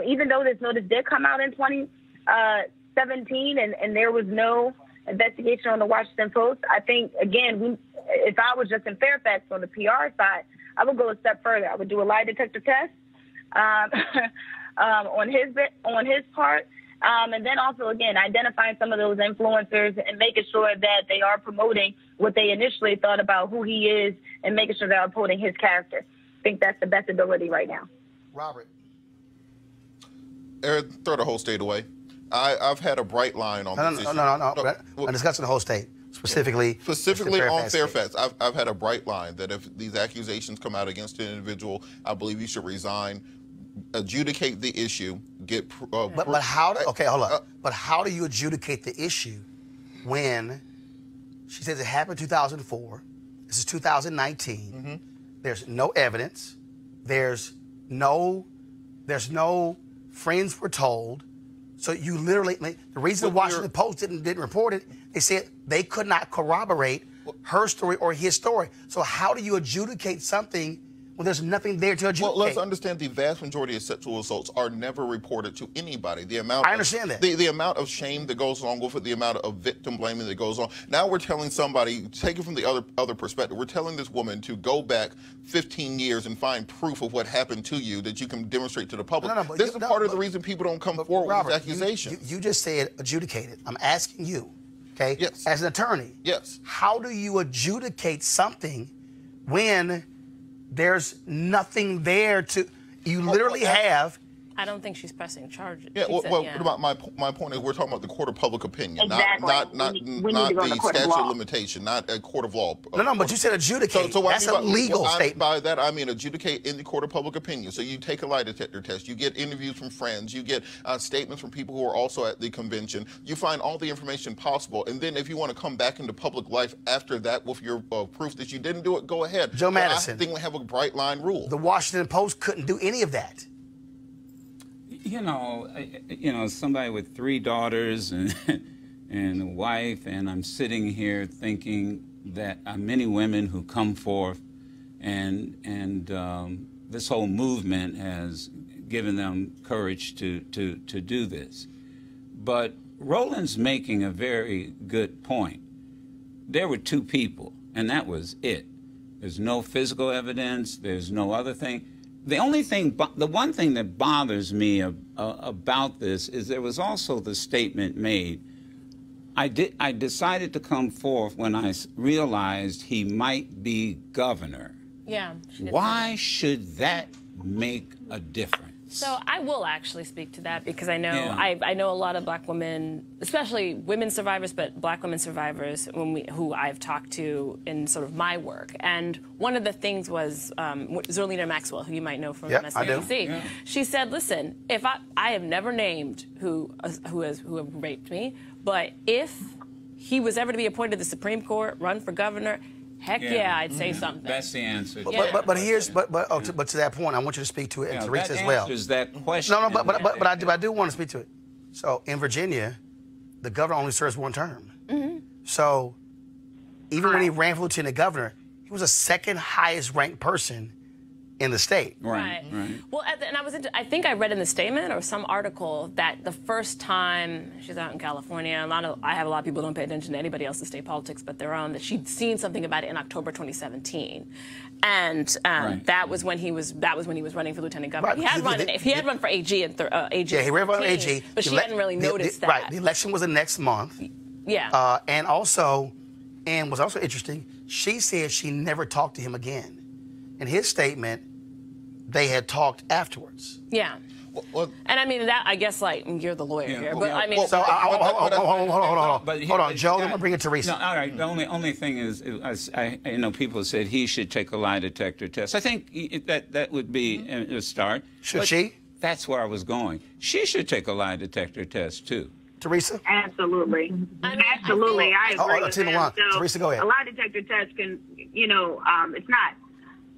Even though this notice did come out in 2017 and there was no investigation on the Washington Post, I think, again, if I was Justin Fairfax on the PR side, I would go a step further. I would do a lie detector test on his part. And then also, again, identifying some of those influencers and making sure that they are promoting what they initially thought about who he is and making sure they're promoting his character. I think that's the best ability right now. Robert. Eric, throw the whole state away. I've had a bright line on this issue. No. I'm discussing the whole state, specifically on Fairfax. I've had a bright line that if these accusations come out against an individual, I believe you should resign, adjudicate the issue, get. But how? Okay, hold on. But how do you adjudicate the issue when she says it happened in 2004? This is 2019. Mm-hmm. There's no evidence. There's no friends were told. So you literally, the reason the Washington Post didn't report it, they said they could not corroborate her story or his story. So how do you adjudicate something when there's nothing there to adjudicate? Well, let's understand the vast majority of sexual assaults are never reported to anybody. I understand that. The amount of shame that goes along with it, the amount of victim blaming that goes on. Now we're telling somebody, take it from the other perspective, we're telling this woman to go back 15 years and find proof of what happened to you that you can demonstrate to the public. This is part of the reason people don't come forward with accusations. You just said adjudicate it. I'm asking you, okay, yes, as an attorney, yes, how do you adjudicate something when there's nothing there to, you literally have. I don't think she's pressing charges. Yeah, my point is we're talking about the court of public opinion, exactly. not the statute of limitation, not a court of law. No, but you said adjudicate. So that's a legal statement. By that, I mean adjudicate in the court of public opinion. So you take a lie detector test, you get interviews from friends, you get statements from people who are also at the convention, you find all the information possible, and then if you want to come back into public life after that with your proof that you didn't do it, go ahead. Joe Madison. I think we have a bright line rule. The Washington Post couldn't do any of that. You know, somebody with 3 daughters and a wife, and I'm sitting here thinking that many women who come forth, and this whole movement has given them courage to do this. But Roland's making a very good point. There were 2 people, and that was it. There's no physical evidence. There's no other thing. The one thing that bothers me about this is there was also the statement made, I decided to come forth when I realized he might be governor. Yeah. Why should that make a difference? So I will actually speak to that because I know I know a lot of Black women, especially women survivors, but Black women survivors who I've talked to in sort of my work. And one of the things was Zerlina Maxwell, who you might know from MSNBC. Yeah. She said, "Listen, if I have never named who have raped me, but if he was ever to be appointed to the Supreme Court, run for governor." Heck yeah, I'd say something. That's the answer. But to that point, I want you to speak to it, and Teresa as well. That answers that question. No, but I do want to speak to it. So in Virginia, the governor only serves one term. So even when he ran for lieutenant governor, he was the second highest ranked person in the state. Right. Well, and I think I read in the statement or some article that the first time she's out in California, I have a lot of people who don't pay attention to anybody else's state politics but their own, that she'd seen something about it in October 2017, and that was when he was running for lieutenant governor. Right. He had run for AG in AG. Yeah, he ran for AG, but she hadn't really noticed that. Right. The election was the next month. Yeah. And what's also interesting, she said she never talked to him again. In his statement, they had talked afterwards. Yeah. Well, and I mean, that, I guess, like, you're the lawyer here, but I mean... So, hold on, Joe, I'm going to bring it to Teresa. No, all right, the only thing is, people said he should take a lie detector test. I think that would be a start. Should she? That's where I was going. She should take a lie detector test, too. Teresa? Absolutely. Absolutely, I agree with that. So, Teresa, go ahead. A lie detector test can, it's not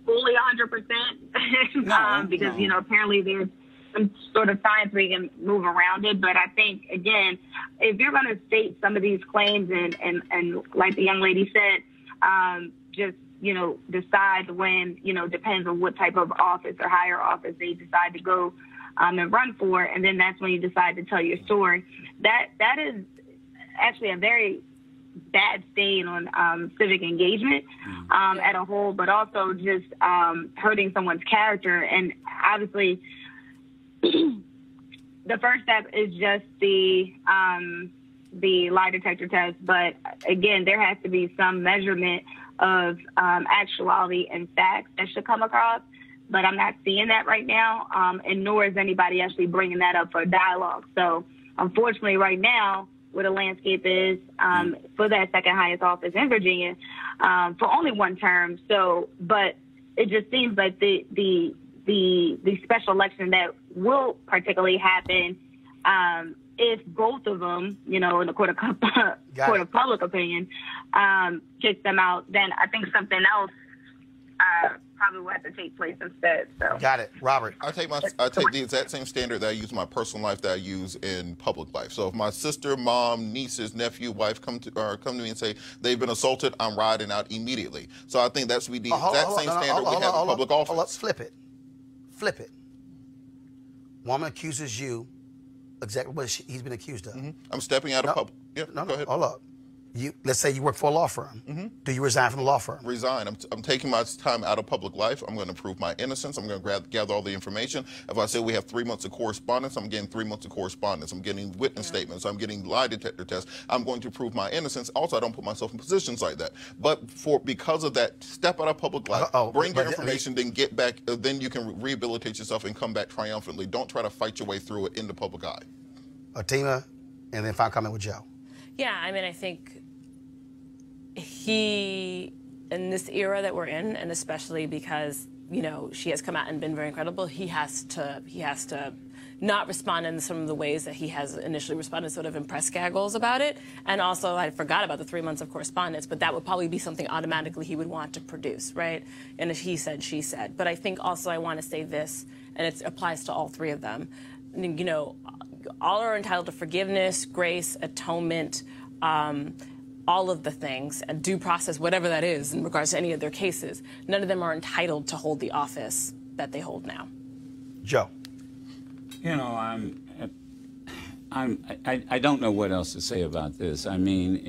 fully 100% because, apparently there's some sort of science we can move around it. But I think, again, if you're going to state some of these claims and like the young lady said, just, decide when, depends on what type of office or higher office they decide to go and run for. And then that's when you decide to tell your story. That is actually a very bad stain on civic engagement at a whole, but also just hurting someone's character. And obviously, the first step is just the lie detector test. But again, there has to be some measurement of actuality and facts that should come across. But I'm not seeing that right now, and nor is anybody actually bringing that up for dialogue. So unfortunately, right now, where the landscape is for that second highest office in Virginia for only one term. So, but it just seems like the special election that will particularly happen if both of them, in the court of public opinion, kicks them out, then I think something else probably will have to take place instead. So got it, Robert. I take the exact same standard that I use in my personal life that I use in public life. So if my sister, mom, nieces, nephew, wife come to me and say they've been assaulted, I'm riding out immediately. So I think that's the exact same standard we have in public office. Let's flip it. Woman accuses you exactly what he's been accused of. I'm stepping out of public. Yeah, go ahead. Hold up. Let's say you work for a law firm. Do you resign from the law firm? Resign. I'm taking my time out of public life. I'm going to prove my innocence. I'm going to gather all the information. If I say we have 3 months of correspondence, I'm getting 3 months of correspondence. I'm getting witness statements. I'm getting lie detector tests. I'm going to prove my innocence. Also, I don't put myself in positions like that. But because of that, step out of public life, bring your information, then get back. Then you can rehabilitate yourself and come back triumphantly. Don't try to fight your way through it in the public eye. Tina, and then final comment with Joe. Yeah, I mean, I think he, in this era that we're in, and especially because, she has come out and been very incredible, he has to not respond in some of the ways that he has initially responded, sort of in press gaggles about it. And also, I forgot about the 3 months of correspondence, but that would probably be something automatically he would want to produce, right? And he said, she said. But I think also I want to say this, and it applies to all three of them. All are entitled to forgiveness, grace, atonement, all of the things, and due process, whatever that is in regards to any of their cases. None of them are entitled to hold the office that they hold now. Joe. I don't know what else to say about this. I mean,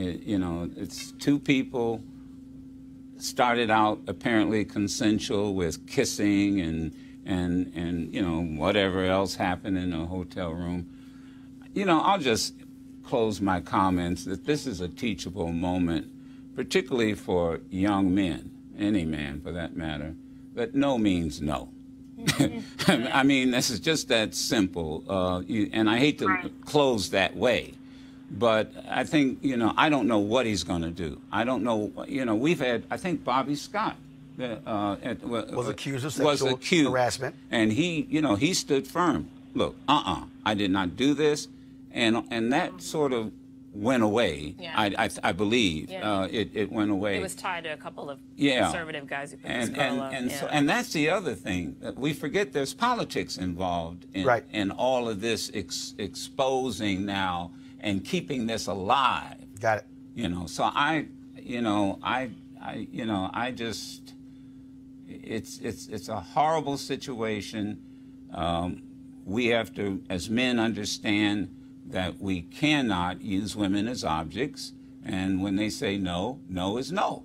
it's two people started out apparently consensual with kissing and whatever else happened in a hotel room. I'll just close my comments that this is a teachable moment, particularly for young men, any man for that matter, that no means no. I mean, this is just that simple. And I hate to close that way, but I think, you know, I don't know what he's going to do. I don't know, you know, we've had, I think Bobby Scott was accused of sexual harassment. And he, you know, he stood firm. Look, I did not do this. And that sort of went away. Yeah. I believe it went away. It was tied to a couple of conservative guys who put this girl up. And that's the other thing. We forget there's politics involved in all of this exposing now and keeping this alive. Got it. You know, so I just, it's a horrible situation. We have to, as men, understand that we cannot use women as objects, and when they say no, no is no.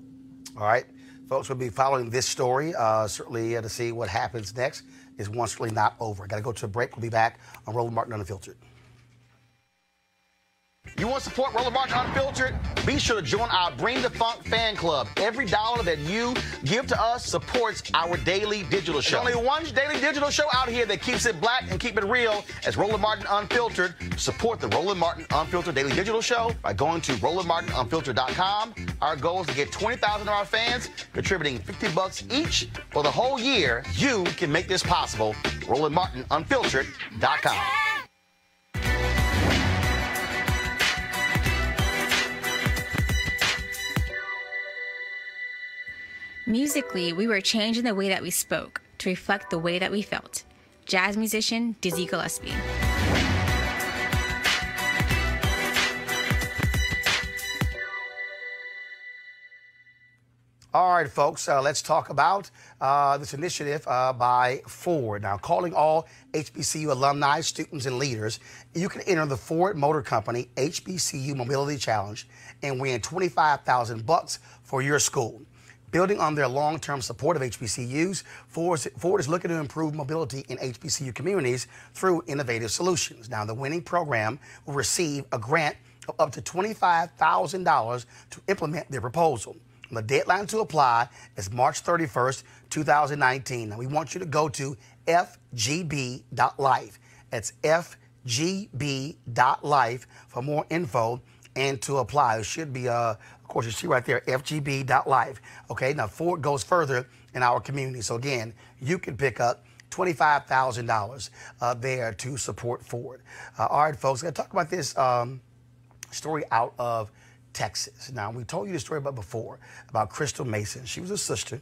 All right, folks, we'll be following this story, certainly to see what happens next. Is one certainly not over. Got to go to a break. We'll be back on Roland Martin Unfiltered. You want to support Roland Martin Unfiltered? Be sure to join our Bring the Funk fan club. Every dollar that you give to us supports our daily digital show. There's only one daily digital show out here that keeps it black and keep it real as Roland Martin Unfiltered. Support the Roland Martin Unfiltered daily digital show by going to RolandMartinUnfiltered.com. Our goal is to get 20,000 of our fans contributing $50 each for the whole year. You can make this possible. RolandMartinUnfiltered.com. Musically, we were changing the way that we spoke to reflect the way that we felt. Jazz musician Dizzy Gillespie. All right, folks, let's talk about this initiative by Ford. Now, calling all HBCU alumni, students, and leaders, you can enter the Ford Motor Company HBCU Mobility Challenge and win $25,000 for your school. Building on their long-term support of HBCUs, Ford is looking to improve mobility in HBCU communities through innovative solutions. Now, the winning program will receive a grant of up to $25,000 to implement their proposal. The deadline to apply is March 31st, 2019. Now, we want you to go to FGB.Life. That's FGB.Life for more info and to apply. It should be, of course, you see right there, FGB.Life. Okay, now Ford goes further in our community. So again, you can pick up $25,000 there to support Ford. All right, folks, I'm going to talk about this story out of Texas. Now, we told you the story about before about Crystal Mason. She was a sister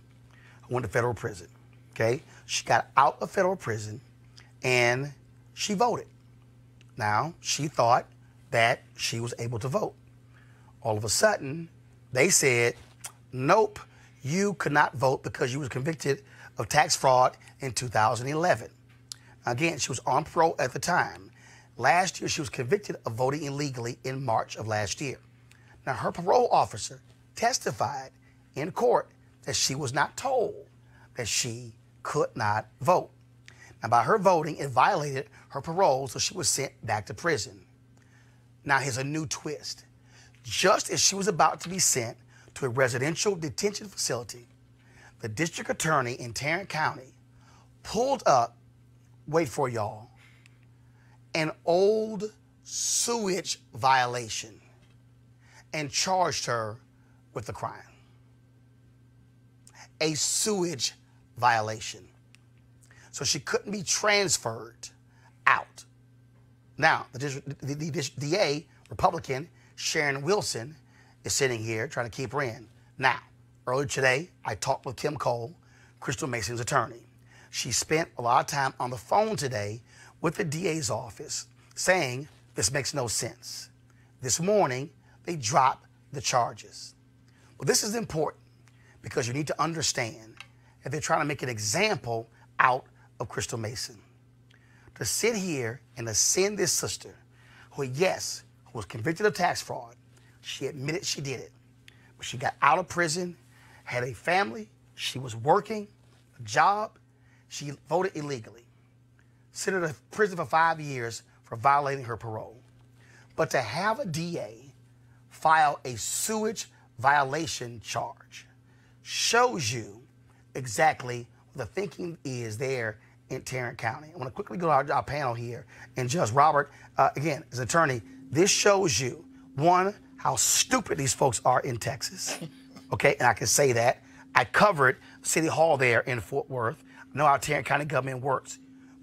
who went to federal prison. Okay, she got out of federal prison and she voted. Now, she thought that she was able to vote. All of a sudden, they said, nope, you could not vote because you was convicted of tax fraud in 2011. Again, she was on parole at the time. Last year, she was convicted of voting illegally in March of last year. Now, her parole officer testified in court that she was not told that she could not vote. Now, by her voting, it violated her parole, so she was sent back to prison. Now, here's a new twist. Just as she was about to be sent to a residential detention facility, the district attorney in Tarrant County pulled up, wait for y'all, an old sewage violation and charged her with the crime. A sewage violation. So she couldn't be transferred out. Now, the DA, Republican Sharon Wilson, is sitting here trying to keep her in. Now, earlier today, I talked with Kim Cole, Crystal Mason's attorney. She spent a lot of time on the phone today with the DA's office saying this makes no sense. This morning, they dropped the charges. Well, this is important because you need to understand that they're trying to make an example out of Crystal Mason. To sit here and to send this sister, who, yes, was convicted of tax fraud, she admitted she did it, but she got out of prison, had a family, she was working, a job, she voted illegally, sent her to prison for 5 years for violating her parole. But to have a DA file a sewage violation charge shows you exactly what the thinking is there in Tarrant County. I want to quickly go to our panel here. And Judge Robert, again, as attorney, this shows you, one, how stupid these folks are in Texas. Okay, and I can say that. I covered City Hall there in Fort Worth. I know how Tarrant County government works.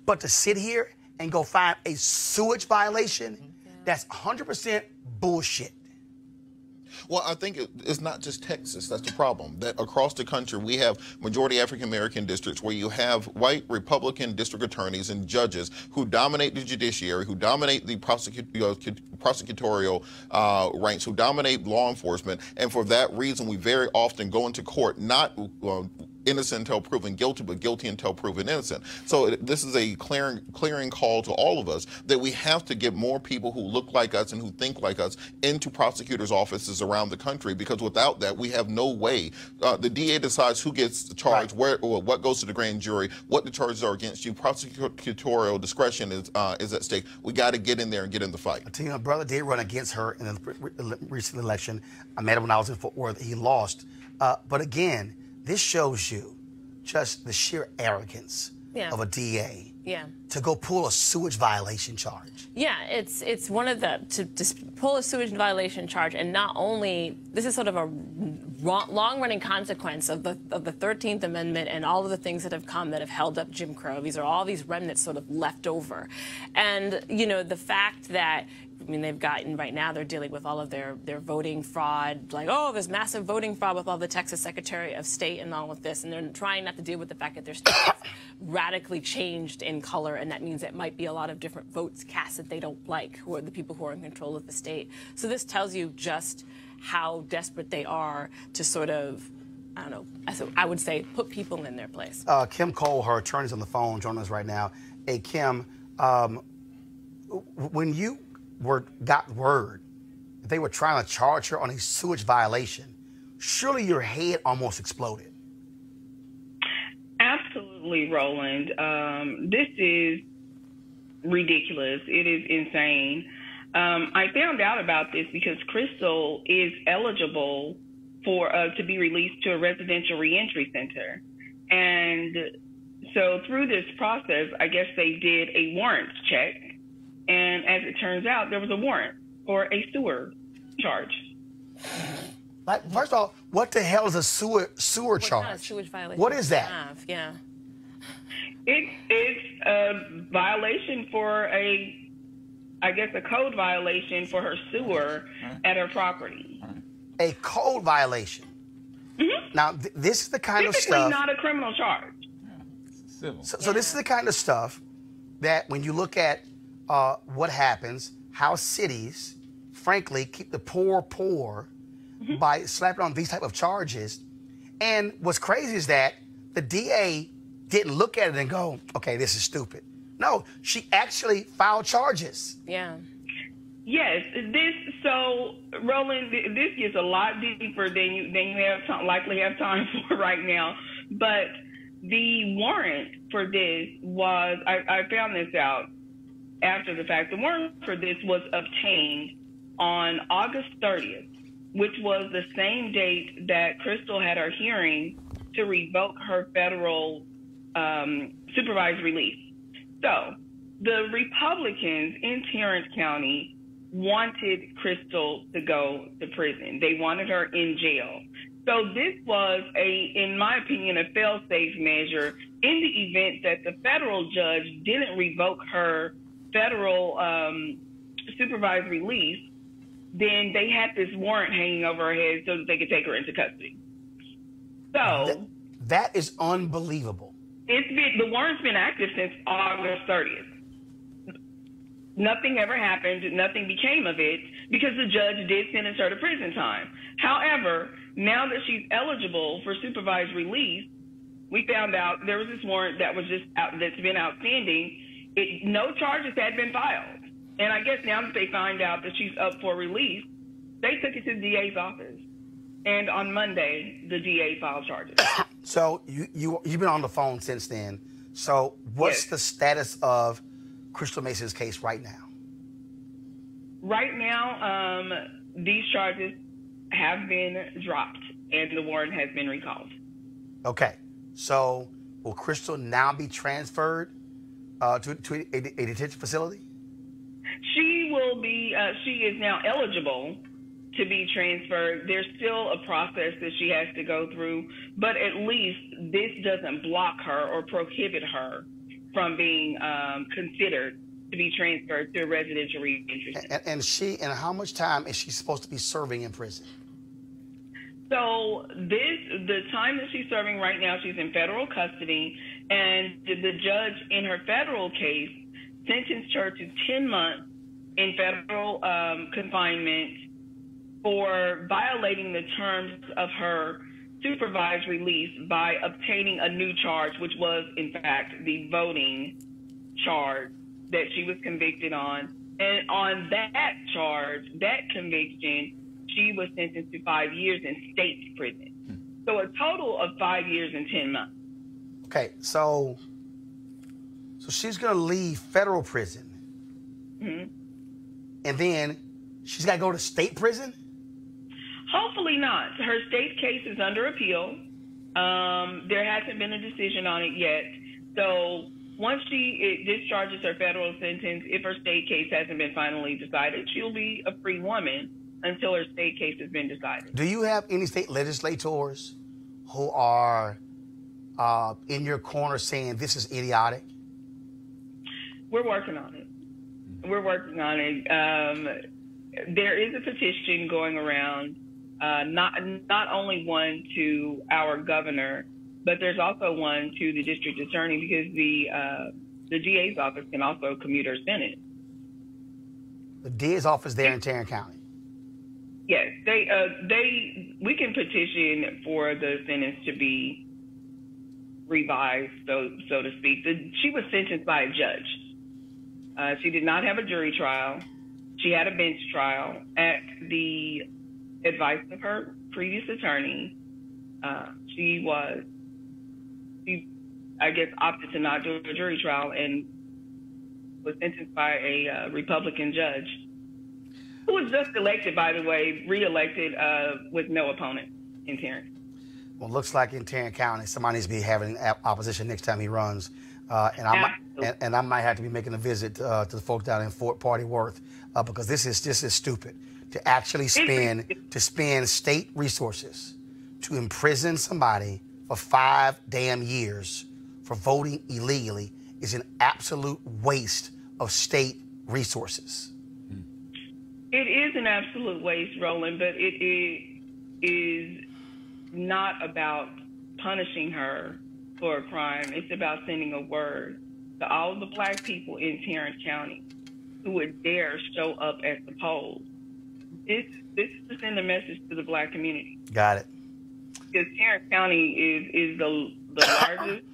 But to sit here and go find a sewage violation, that's 100% bullshit. Well, I think it's not just Texas. That's the problem. That across the country, we have majority African-American districts where you have white Republican district attorneys and judges who dominate the judiciary, who dominate the prosecutorial ranks, who dominate law enforcement. And for that reason, we very often go into court not innocent until proven guilty, but guilty until proven innocent. So this is a clearing call to all of us that we have to get more people who look like us and who think like us into prosecutors' offices around the country, because without that, we have no way. The DA decides who gets charged, where or what goes to the grand jury, what the charges are against you. Prosecutorial discretion is at stake. We got to get in there and get in the fight. I tell you, my brother did run against her in the recent election. I met him when I was in Fort Worth. He lost. But again, this shows you just the sheer arrogance of a DA to go pull a sewage violation charge. Yeah, it's one of the, to pull a sewage violation charge, and not only, this is sort of a long-running consequence of the 13th Amendment and all of the things that have come that have held up Jim Crow. These are all these remnants sort of left over. And, you know, the fact that, I mean, they've gotten, right now, they're dealing with all of their voting fraud, like, oh, there's massive voting fraud with all the Texas Secretary of State and all of this, and they're trying not to deal with the fact that their state is radically changed in color, and that means it might be a lot of different votes cast that they don't like, who are the people who are in control of the state. So this tells you just how desperate they are to sort of, I don't know, I would say put people in their place. Kim Cole, her attorney's on the phone, joining us right now. Hey, Kim, when you got word that they were trying to charge her on a sewage violation, surely your head almost exploded. Absolutely, Roland. This is ridiculous. It is insane. I found out about this because Crystal is eligible for to be released to a residential reentry center. And so through this process, I guess they did a warrants check. And as it turns out, there was a warrant for a sewer charge. Like, first of all, what the hell is a sewer charge? Not a sewage violation. What is that? Yeah. It's a violation for I guess a code violation for her sewer at her property. A code violation. Mm-hmm. Now, this is the kind of stuff. Typically not a criminal charge. Civil. So this is the kind of stuff that when you look at what happens, how cities, frankly, keep the poor by slapping on these type of charges. And what's crazy is that the DA didn't look at it and go, okay, this is stupid. No, she actually filed charges. Yeah. Yes, so Roland, this gets a lot deeper than you likely have time for right now. But the warrant for this was, I found this out after the fact. The warrant for this was obtained on August 30th, which was the same date that Crystal had her hearing to revoke her federal supervised release. So the Republicans in Tarrant County wanted Crystal to go to prison. They wanted her in jail. So this was in my opinion, a fail-safe measure in the event that the federal judge didn't revoke her federal supervised release. Then they had this warrant hanging over her head so that they could take her into custody. So that is unbelievable. The warrant's been active since August 30th. Nothing ever happened. Nothing became of it because the judge did sentence her to prison time. However, now that she's eligible for supervised release, we found out there was this warrant that was that's been outstanding. No charges had been filed. And I guess now that they find out that she's up for release, they took it to the DA's office. And on Monday, the DA filed charges. So you've been on the phone since then. So what's the status of Crystal Mason's case right now? Right now, these charges have been dropped and the warrant has been recalled. Okay. So will Crystal now be transferred to a detention facility? She will be, she is now eligible to be transferred. There's still a process that she has to go through, but at least this doesn't block her or prohibit her from being considered to be transferred to a residential reentry center. And how much time is she supposed to be serving in prison? So the time that she's serving right now, she's in federal custody, and the judge in her federal case sentenced her to 10 months in federal confinement for violating the terms of her supervised release by obtaining a new charge, which was, in fact, the voting charge that she was convicted on. And on that charge, that conviction, she was sentenced to 5 years in state prison. So a total of 5 years and 10 months. Okay, so she's going to leave federal prison. Mm-hmm. And then she's got to go to state prison? Hopefully not. Her state case is under appeal. There hasn't been a decision on it yet. So once she discharges her federal sentence, if her state case hasn't been finally decided, she'll be a free woman until her state case has been decided. Do you have any state legislators who are in your corner saying this is idiotic? We're working on it. We're working on it. There is a petition going around, not only one to our governor, but there's also one to the district attorney, because the DA's office can also commute her sentence. The DA's office there in Tarrant County? Yes, we can petition for the sentence to be revised, so to speak. She was sentenced by a judge. She did not have a jury trial. She had a bench trial. At the advice of her previous attorney, she I guess, opted to not do a jury trial and was sentenced by a Republican judge, who was just elected, by the way, re-elected with no opponent in Tarrant. Well, it looks like in Tarrant County, somebody needs to be having opposition next time he runs. And I might have to be making a visit to the folks down in Fort Party Worth, because this is stupid to actually spend state resources to imprison somebody for 5 damn years for voting illegally is an absolute waste of state resources. It is an absolute waste, Roland, but it is not about punishing her for a crime. It's about sending a word to all of the black people in Tarrant County who would dare show up at the polls. This is to send a message to the black community. Got it. Because Tarrant County is the largest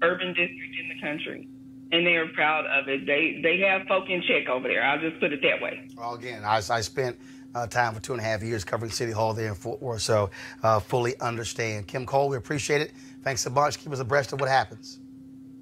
urban district in the country, and they are proud of it. They have folk in check over there. I'll just put it that way. Well, again, I spent time for 2.5 years covering City Hall there in Fort Worth, so fully understand. Kim Cole, we appreciate it. Thanks a bunch. Keep us abreast of what happens.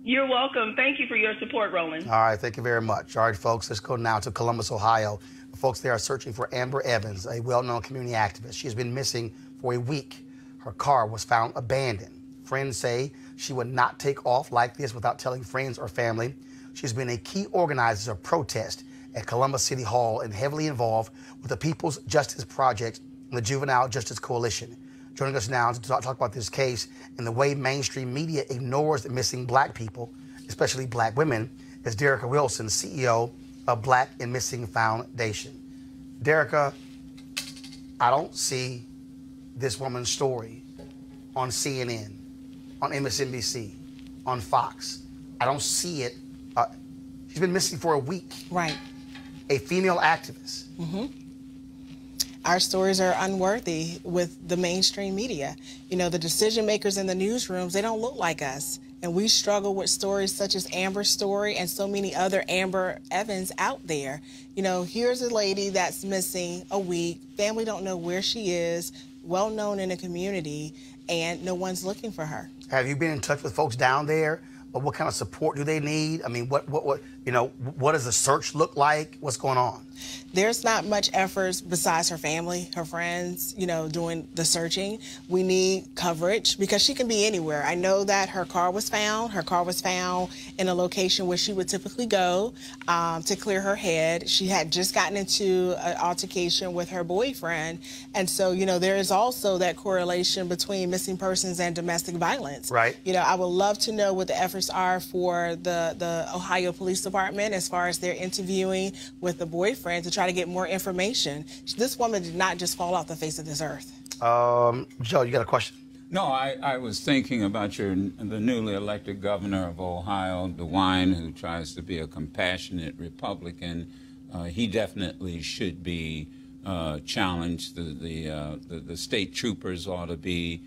You're welcome. Thank you for your support, Roland. All right, thank you very much. All right, folks, let's go now to Columbus, Ohio. The folks there are searching for Amber Evans, a well-known community activist. She has been missing for a week. Her car was found abandoned. Friends say she would not take off like this without telling friends or family. She's been a key organizer of protest at Columbus City Hall and heavily involved with the People's Justice Project and the Juvenile Justice Coalition. Joining us now to talk about this case and the way mainstream media ignores the missing black people, especially black women, is Derica Wilson, CEO of Black and Missing Foundation. Derica, I don't see this woman's story on CNN, on MSNBC, on Fox. I don't see it. She's been missing for a week. Right. A female activist. Mm-hmm. Our stories are unworthy with the mainstream media. You know, the decision makers in the newsrooms, they don't look like us. And we struggle with stories such as Amber's story and so many other Amber Evans out there. You know, here's a lady that's missing a week. Family don't know where she is, well known in the community, and no one's looking for her. Have you been in touch with folks down there? Or what kind of support do they need? I mean, what You know, what does the search look like? What's going on? There's not much effort besides her family, her friends, you know, doing the searching. We need coverage because she can be anywhere. I know that her car was found. Her car was found in a location where she would typically go to clear her head. She had just gotten into an altercation with her boyfriend. And so, you know, there is also that correlation between missing persons and domestic violence. Right. You know, I would love to know what the efforts are for the Ohio Police Department as far as their interviewing with the boyfriend to try to get more information. This woman did not just fall off the face of this earth. Joe, you got a question? No, I was thinking about the newly elected governor of Ohio, DeWine, who tries to be a compassionate Republican. He definitely should be challenged. The state troopers ought to be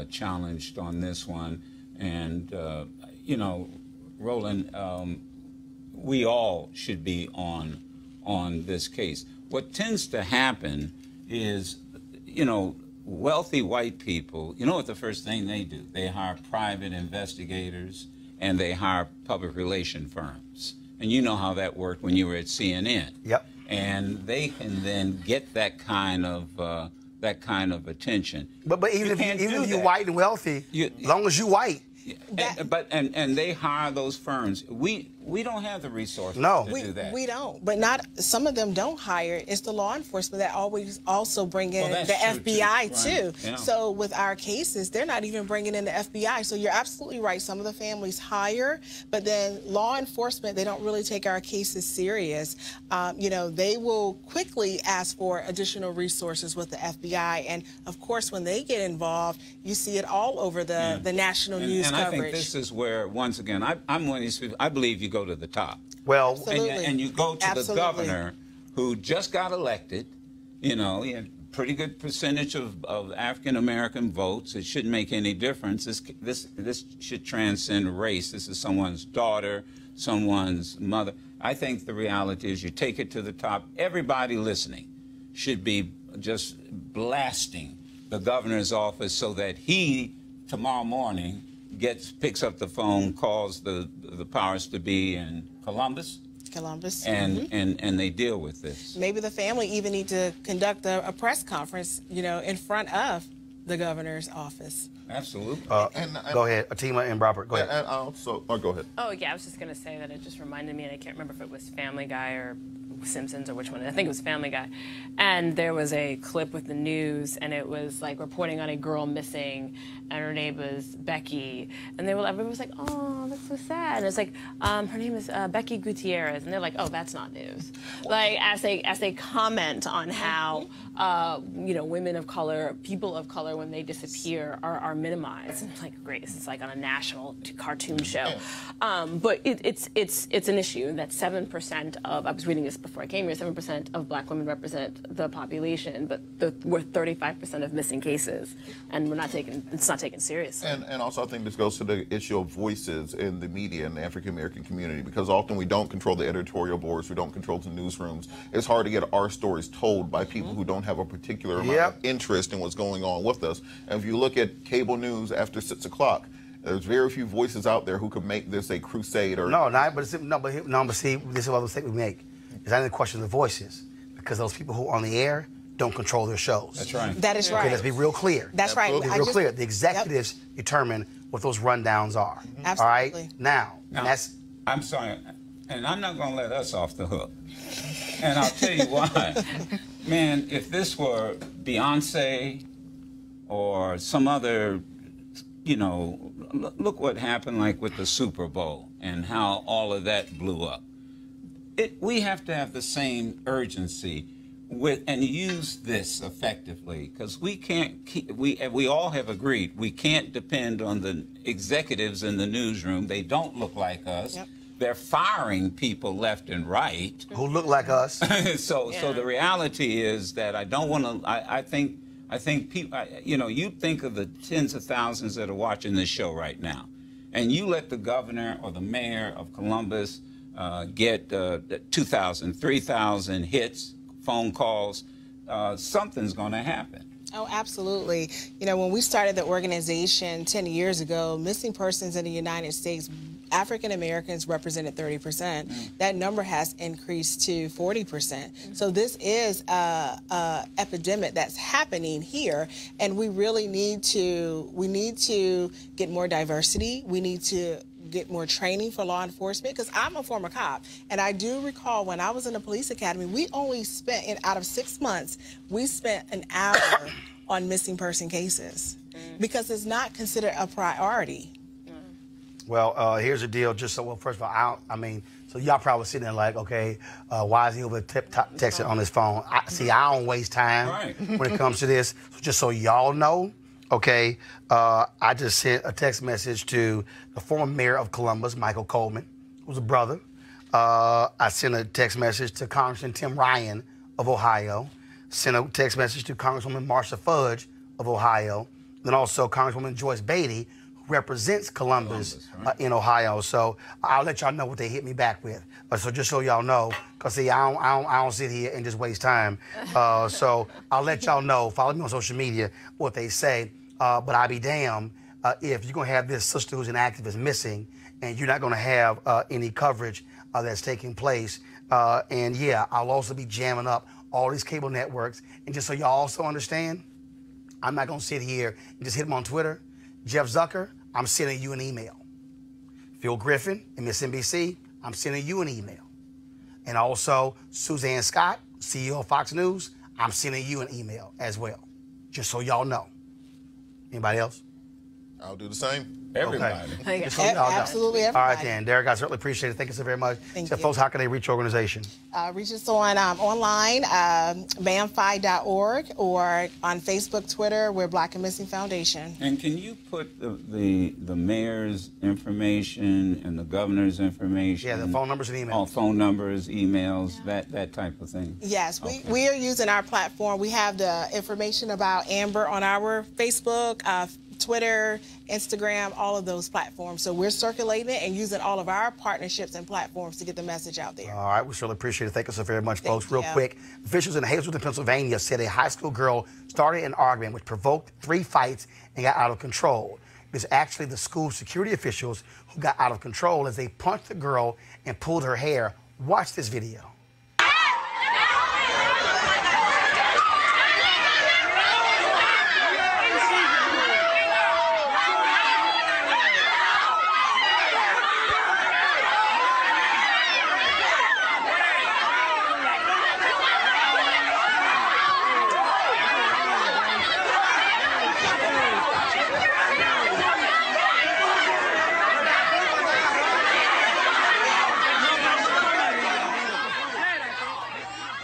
challenged on this one. And, you know, Roland, we all should be on this case. What tends to happen is, you know, wealthy white people, you know what the first thing they do? They hire private investigators and they hire public relation firms. And you know how that worked when you were at CNN. Yep. And they can then get that kind of attention. But even if you're white and wealthy, as long as you're white. And they hire those firms. We don't have the resources to do that. We don't. But some of them don't hire. It's the law enforcement that always also bring in the FBI too. Yeah. So with our cases, they're not even bringing in the FBI. So you're absolutely right. Some of the families hire, but then law enforcement, they don't really take our cases serious. You know, they will quickly ask for additional resources with the FBI. And of course, when they get involved, you see it all over the national news coverage. I think this is where, once again, I'm one of these people, I believe you go to the top. Well, and you go to the governor who just got elected. You know, he had a pretty good percentage of African-American votes. It shouldn't make any difference. This should transcend race. This is someone's daughter, someone's mother. I think the reality is you take it to the top. Everybody listening should be just blasting the governor's office so that he, tomorrow morning, picks up the phone, calls the powers to be in Columbus, and they deal with this. Maybe the family even need to conduct a press conference, you know, in front of the governor's office. Absolutely. Go ahead, Atima and Robert. Go ahead. And also, go ahead. Oh yeah, I was just gonna say that it just reminded me, and I can't remember if it was Family Guy or Simpsons or which one. I think it was Family Guy, and there was a clip with the news, and it was like reporting on a girl missing, and her name was Becky, and everyone was like, oh, that's so sad. And it's like, her name is Becky Gutierrez, and they're like, oh, that's not news. Like as they comment on how you know, women of color, people of color, when they disappear are minimized. And it's like, great, this is like on a national cartoon show. But it's an issue that 7% of, I was reading this before I came here, 7% of black women represent the population, but we're 35% of missing cases, and it's not taken seriously. And also I think this goes to the issue of voices in the media and the African American community, because often we don't control the editorial boards, we don't control the newsrooms. It's hard to get our stories told by people who don't have a particular amount of interest in what's going on with us. And if you look at cable news after 6 o'clock, there's very few voices out there who could make this a crusade. Or but see, this is what the mistake we make. It's not even a question of the voices, because those people who are on the air don't control their shows. That's right. That is right. Okay, let's be real clear. That's right. Be real clear. The executives determine what those rundowns are. Absolutely. All right? Now I'm sorry, and I'm not going to let us off the hook. And I'll tell you why. Man, if this were Beyonce or some other, you know, look what happened like with the Super Bowl and how all of that blew up. We have to have the same urgency and use this effectively, because we can't we all have agreed we can't depend on the executives in the newsroom. They don't look like us. Yep. They're firing people left and right who look like us. So the reality is that I don't want to. I think people. You know, you think of the tens of thousands that are watching this show right now, and you let the governor or the mayor of Columbus get 2,000, 3,000 hits, phone calls. Something's going to happen. Oh, absolutely. You know, when we started the organization 10 years ago, missing persons in the United States African Americans represented 30%. That number has increased to 40%. So this is a epidemic that's happening here, and we really need to get more diversity. We need to get more training for law enforcement, because I'm a former cop, and I do recall when I was in the police academy, we only spent, out of 6 months, we spent an hour on missing person cases because it's not considered a priority. Well, here's the deal. Just so, well, first of all, so y'all probably sitting there like, okay, why is he over texting on his phone? I don't waste time when it comes to this. So just so y'all know, okay, I just sent a text message to the former mayor of Columbus, Michael Coleman, who's a brother. I sent a text message to Congressman Tim Ryan of Ohio. Sent a text message to Congresswoman Marsha Fudge of Ohio. Then also Congresswoman Joyce Beatty, who represents Columbus in Ohio. So I'll let y'all know what they hit me back with. So just so y'all know, because see, I don't sit here and just waste time. So I'll let y'all know, follow me on social media, what they say. But I'll be damned if you're going to have this sister who's an activist missing and you're not going to have any coverage that's taking place. And yeah, I'll also be jamming up all these cable networks. And just so y'all also understand, I'm not going to sit here and just hit them on Twitter. Jeff Zucker, I'm sending you an email. Phil Griffin and Miss NBC, I'm sending you an email. And also Suzanne Scott, CEO of Fox News, I'm sending you an email as well. Just so y'all know. Anybody else? I'll do the same. Everybody. Okay. Absolutely everybody. All right, then. Derek, I certainly appreciate it. Thank you so very much. Thank so you. Folks, how can they reach your organization? Reach us on online, bamfi.org, or on Facebook, Twitter, we're Black and Missing Foundation. And can you put the mayor's information and the governor's information? Yeah, the phone numbers and emails. All phone numbers, emails, that type of thing. Yes, we are using our platform. We have the information about Amber on our Facebook, Twitter, Instagram, all of those platforms. So we're circulating it and using all of our partnerships and platforms to get the message out there. All right, we surely appreciate it. Thank you so very much, folks. Real quick, officials in Hazleton, Pennsylvania said a high school girl started an argument which provoked 3 fights and got out of control. It was actually the school security officials who got out of control as they punched the girl and pulled her hair. Watch this video.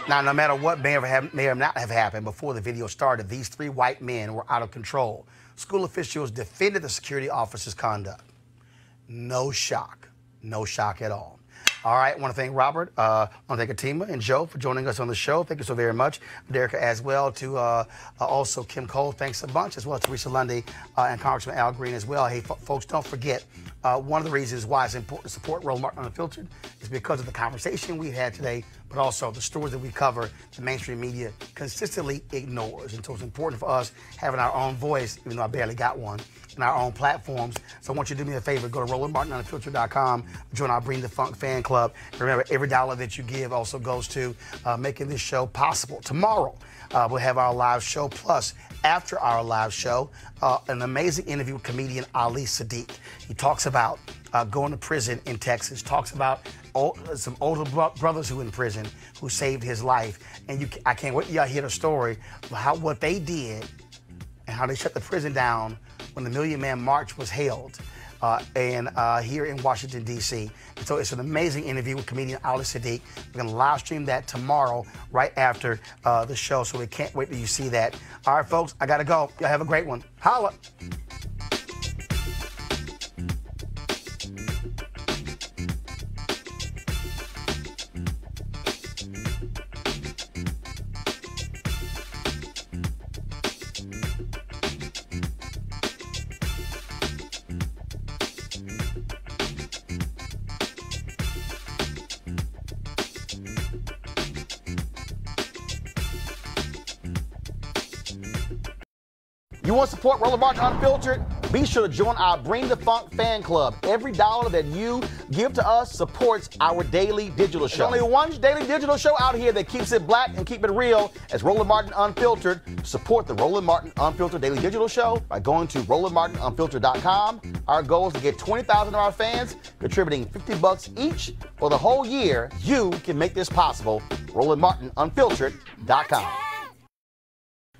Now, no matter what may or not have happened before the video started, these 3 white men were out of control. School officials defended the security officer's conduct. No shock. No shock at all. All right, I want to thank Robert. I want to thank Atima and Joe for joining us on the show. Thank you so very much. Derek as well, to also Kim Cole. Thanks a bunch, as well as Teresa Lundy and Congressman Al Green as well. Hey, folks, don't forget, one of the reasons why it's important to support Roland Martin Unfiltered is because of the conversation we had today, but also the stories that we cover, the mainstream media consistently ignores. And so it's important for us having our own voice, even though I barely got one, in our own platforms. So I want you to do me a favor, go to RolandMartinUnfiltered.com, join our Bring the Funk fan club. And remember, every dollar that you give also goes to making this show possible. Tomorrow, we'll have our live show, plus after our live show, an amazing interview with comedian Ali Sadiq. He talks about going to prison in Texas, talks about some older brothers who are in prison who saved his life. And I can't wait till y'all hear the story of what they did and how they shut the prison down when the Million Man March was held here in Washington, D.C. And so it's an amazing interview with comedian Ali Sadiq. We're going to live stream that tomorrow right after the show, so we can't wait till you see that. All right, folks, I got to go. Y'all have a great one. Holla. You want to support Roland Martin Unfiltered? Be sure to join our Bring the Funk fan club. Every dollar that you give to us supports our daily digital show. There's only one daily digital show out here that keeps it black and keep it real. It's Roland Martin Unfiltered. Support the Roland Martin Unfiltered daily digital show by going to RolandMartinUnfiltered.com. Our goal is to get 20,000 of our fans contributing $50 each for the whole year. You can make this possible. RolandMartinUnfiltered.com.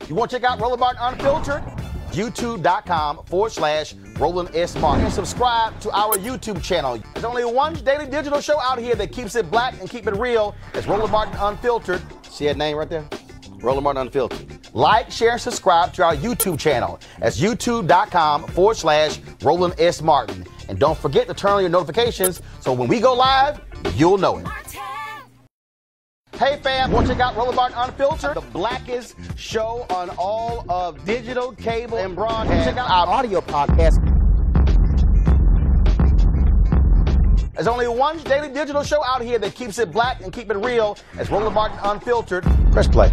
You want to check out Roland Martin Unfiltered? YouTube.com/Roland S. Martin. And subscribe to our YouTube channel. There's only one daily digital show out here that keeps it black and keep it real. It's Roland Martin Unfiltered. See that name right there? Roland Martin Unfiltered. Like, share, and subscribe to our YouTube channel. That's YouTube.com/Roland S. Martin. And don't forget to turn on your notifications so when we go live, you'll know it. Hey fam, want to check out Roland Martin Unfiltered? The blackest show on all of digital, cable, and broadcast. Check out our audio podcast. There's only one daily digital show out here that keeps it black and keep it real. It's Roland Martin Unfiltered. Press play.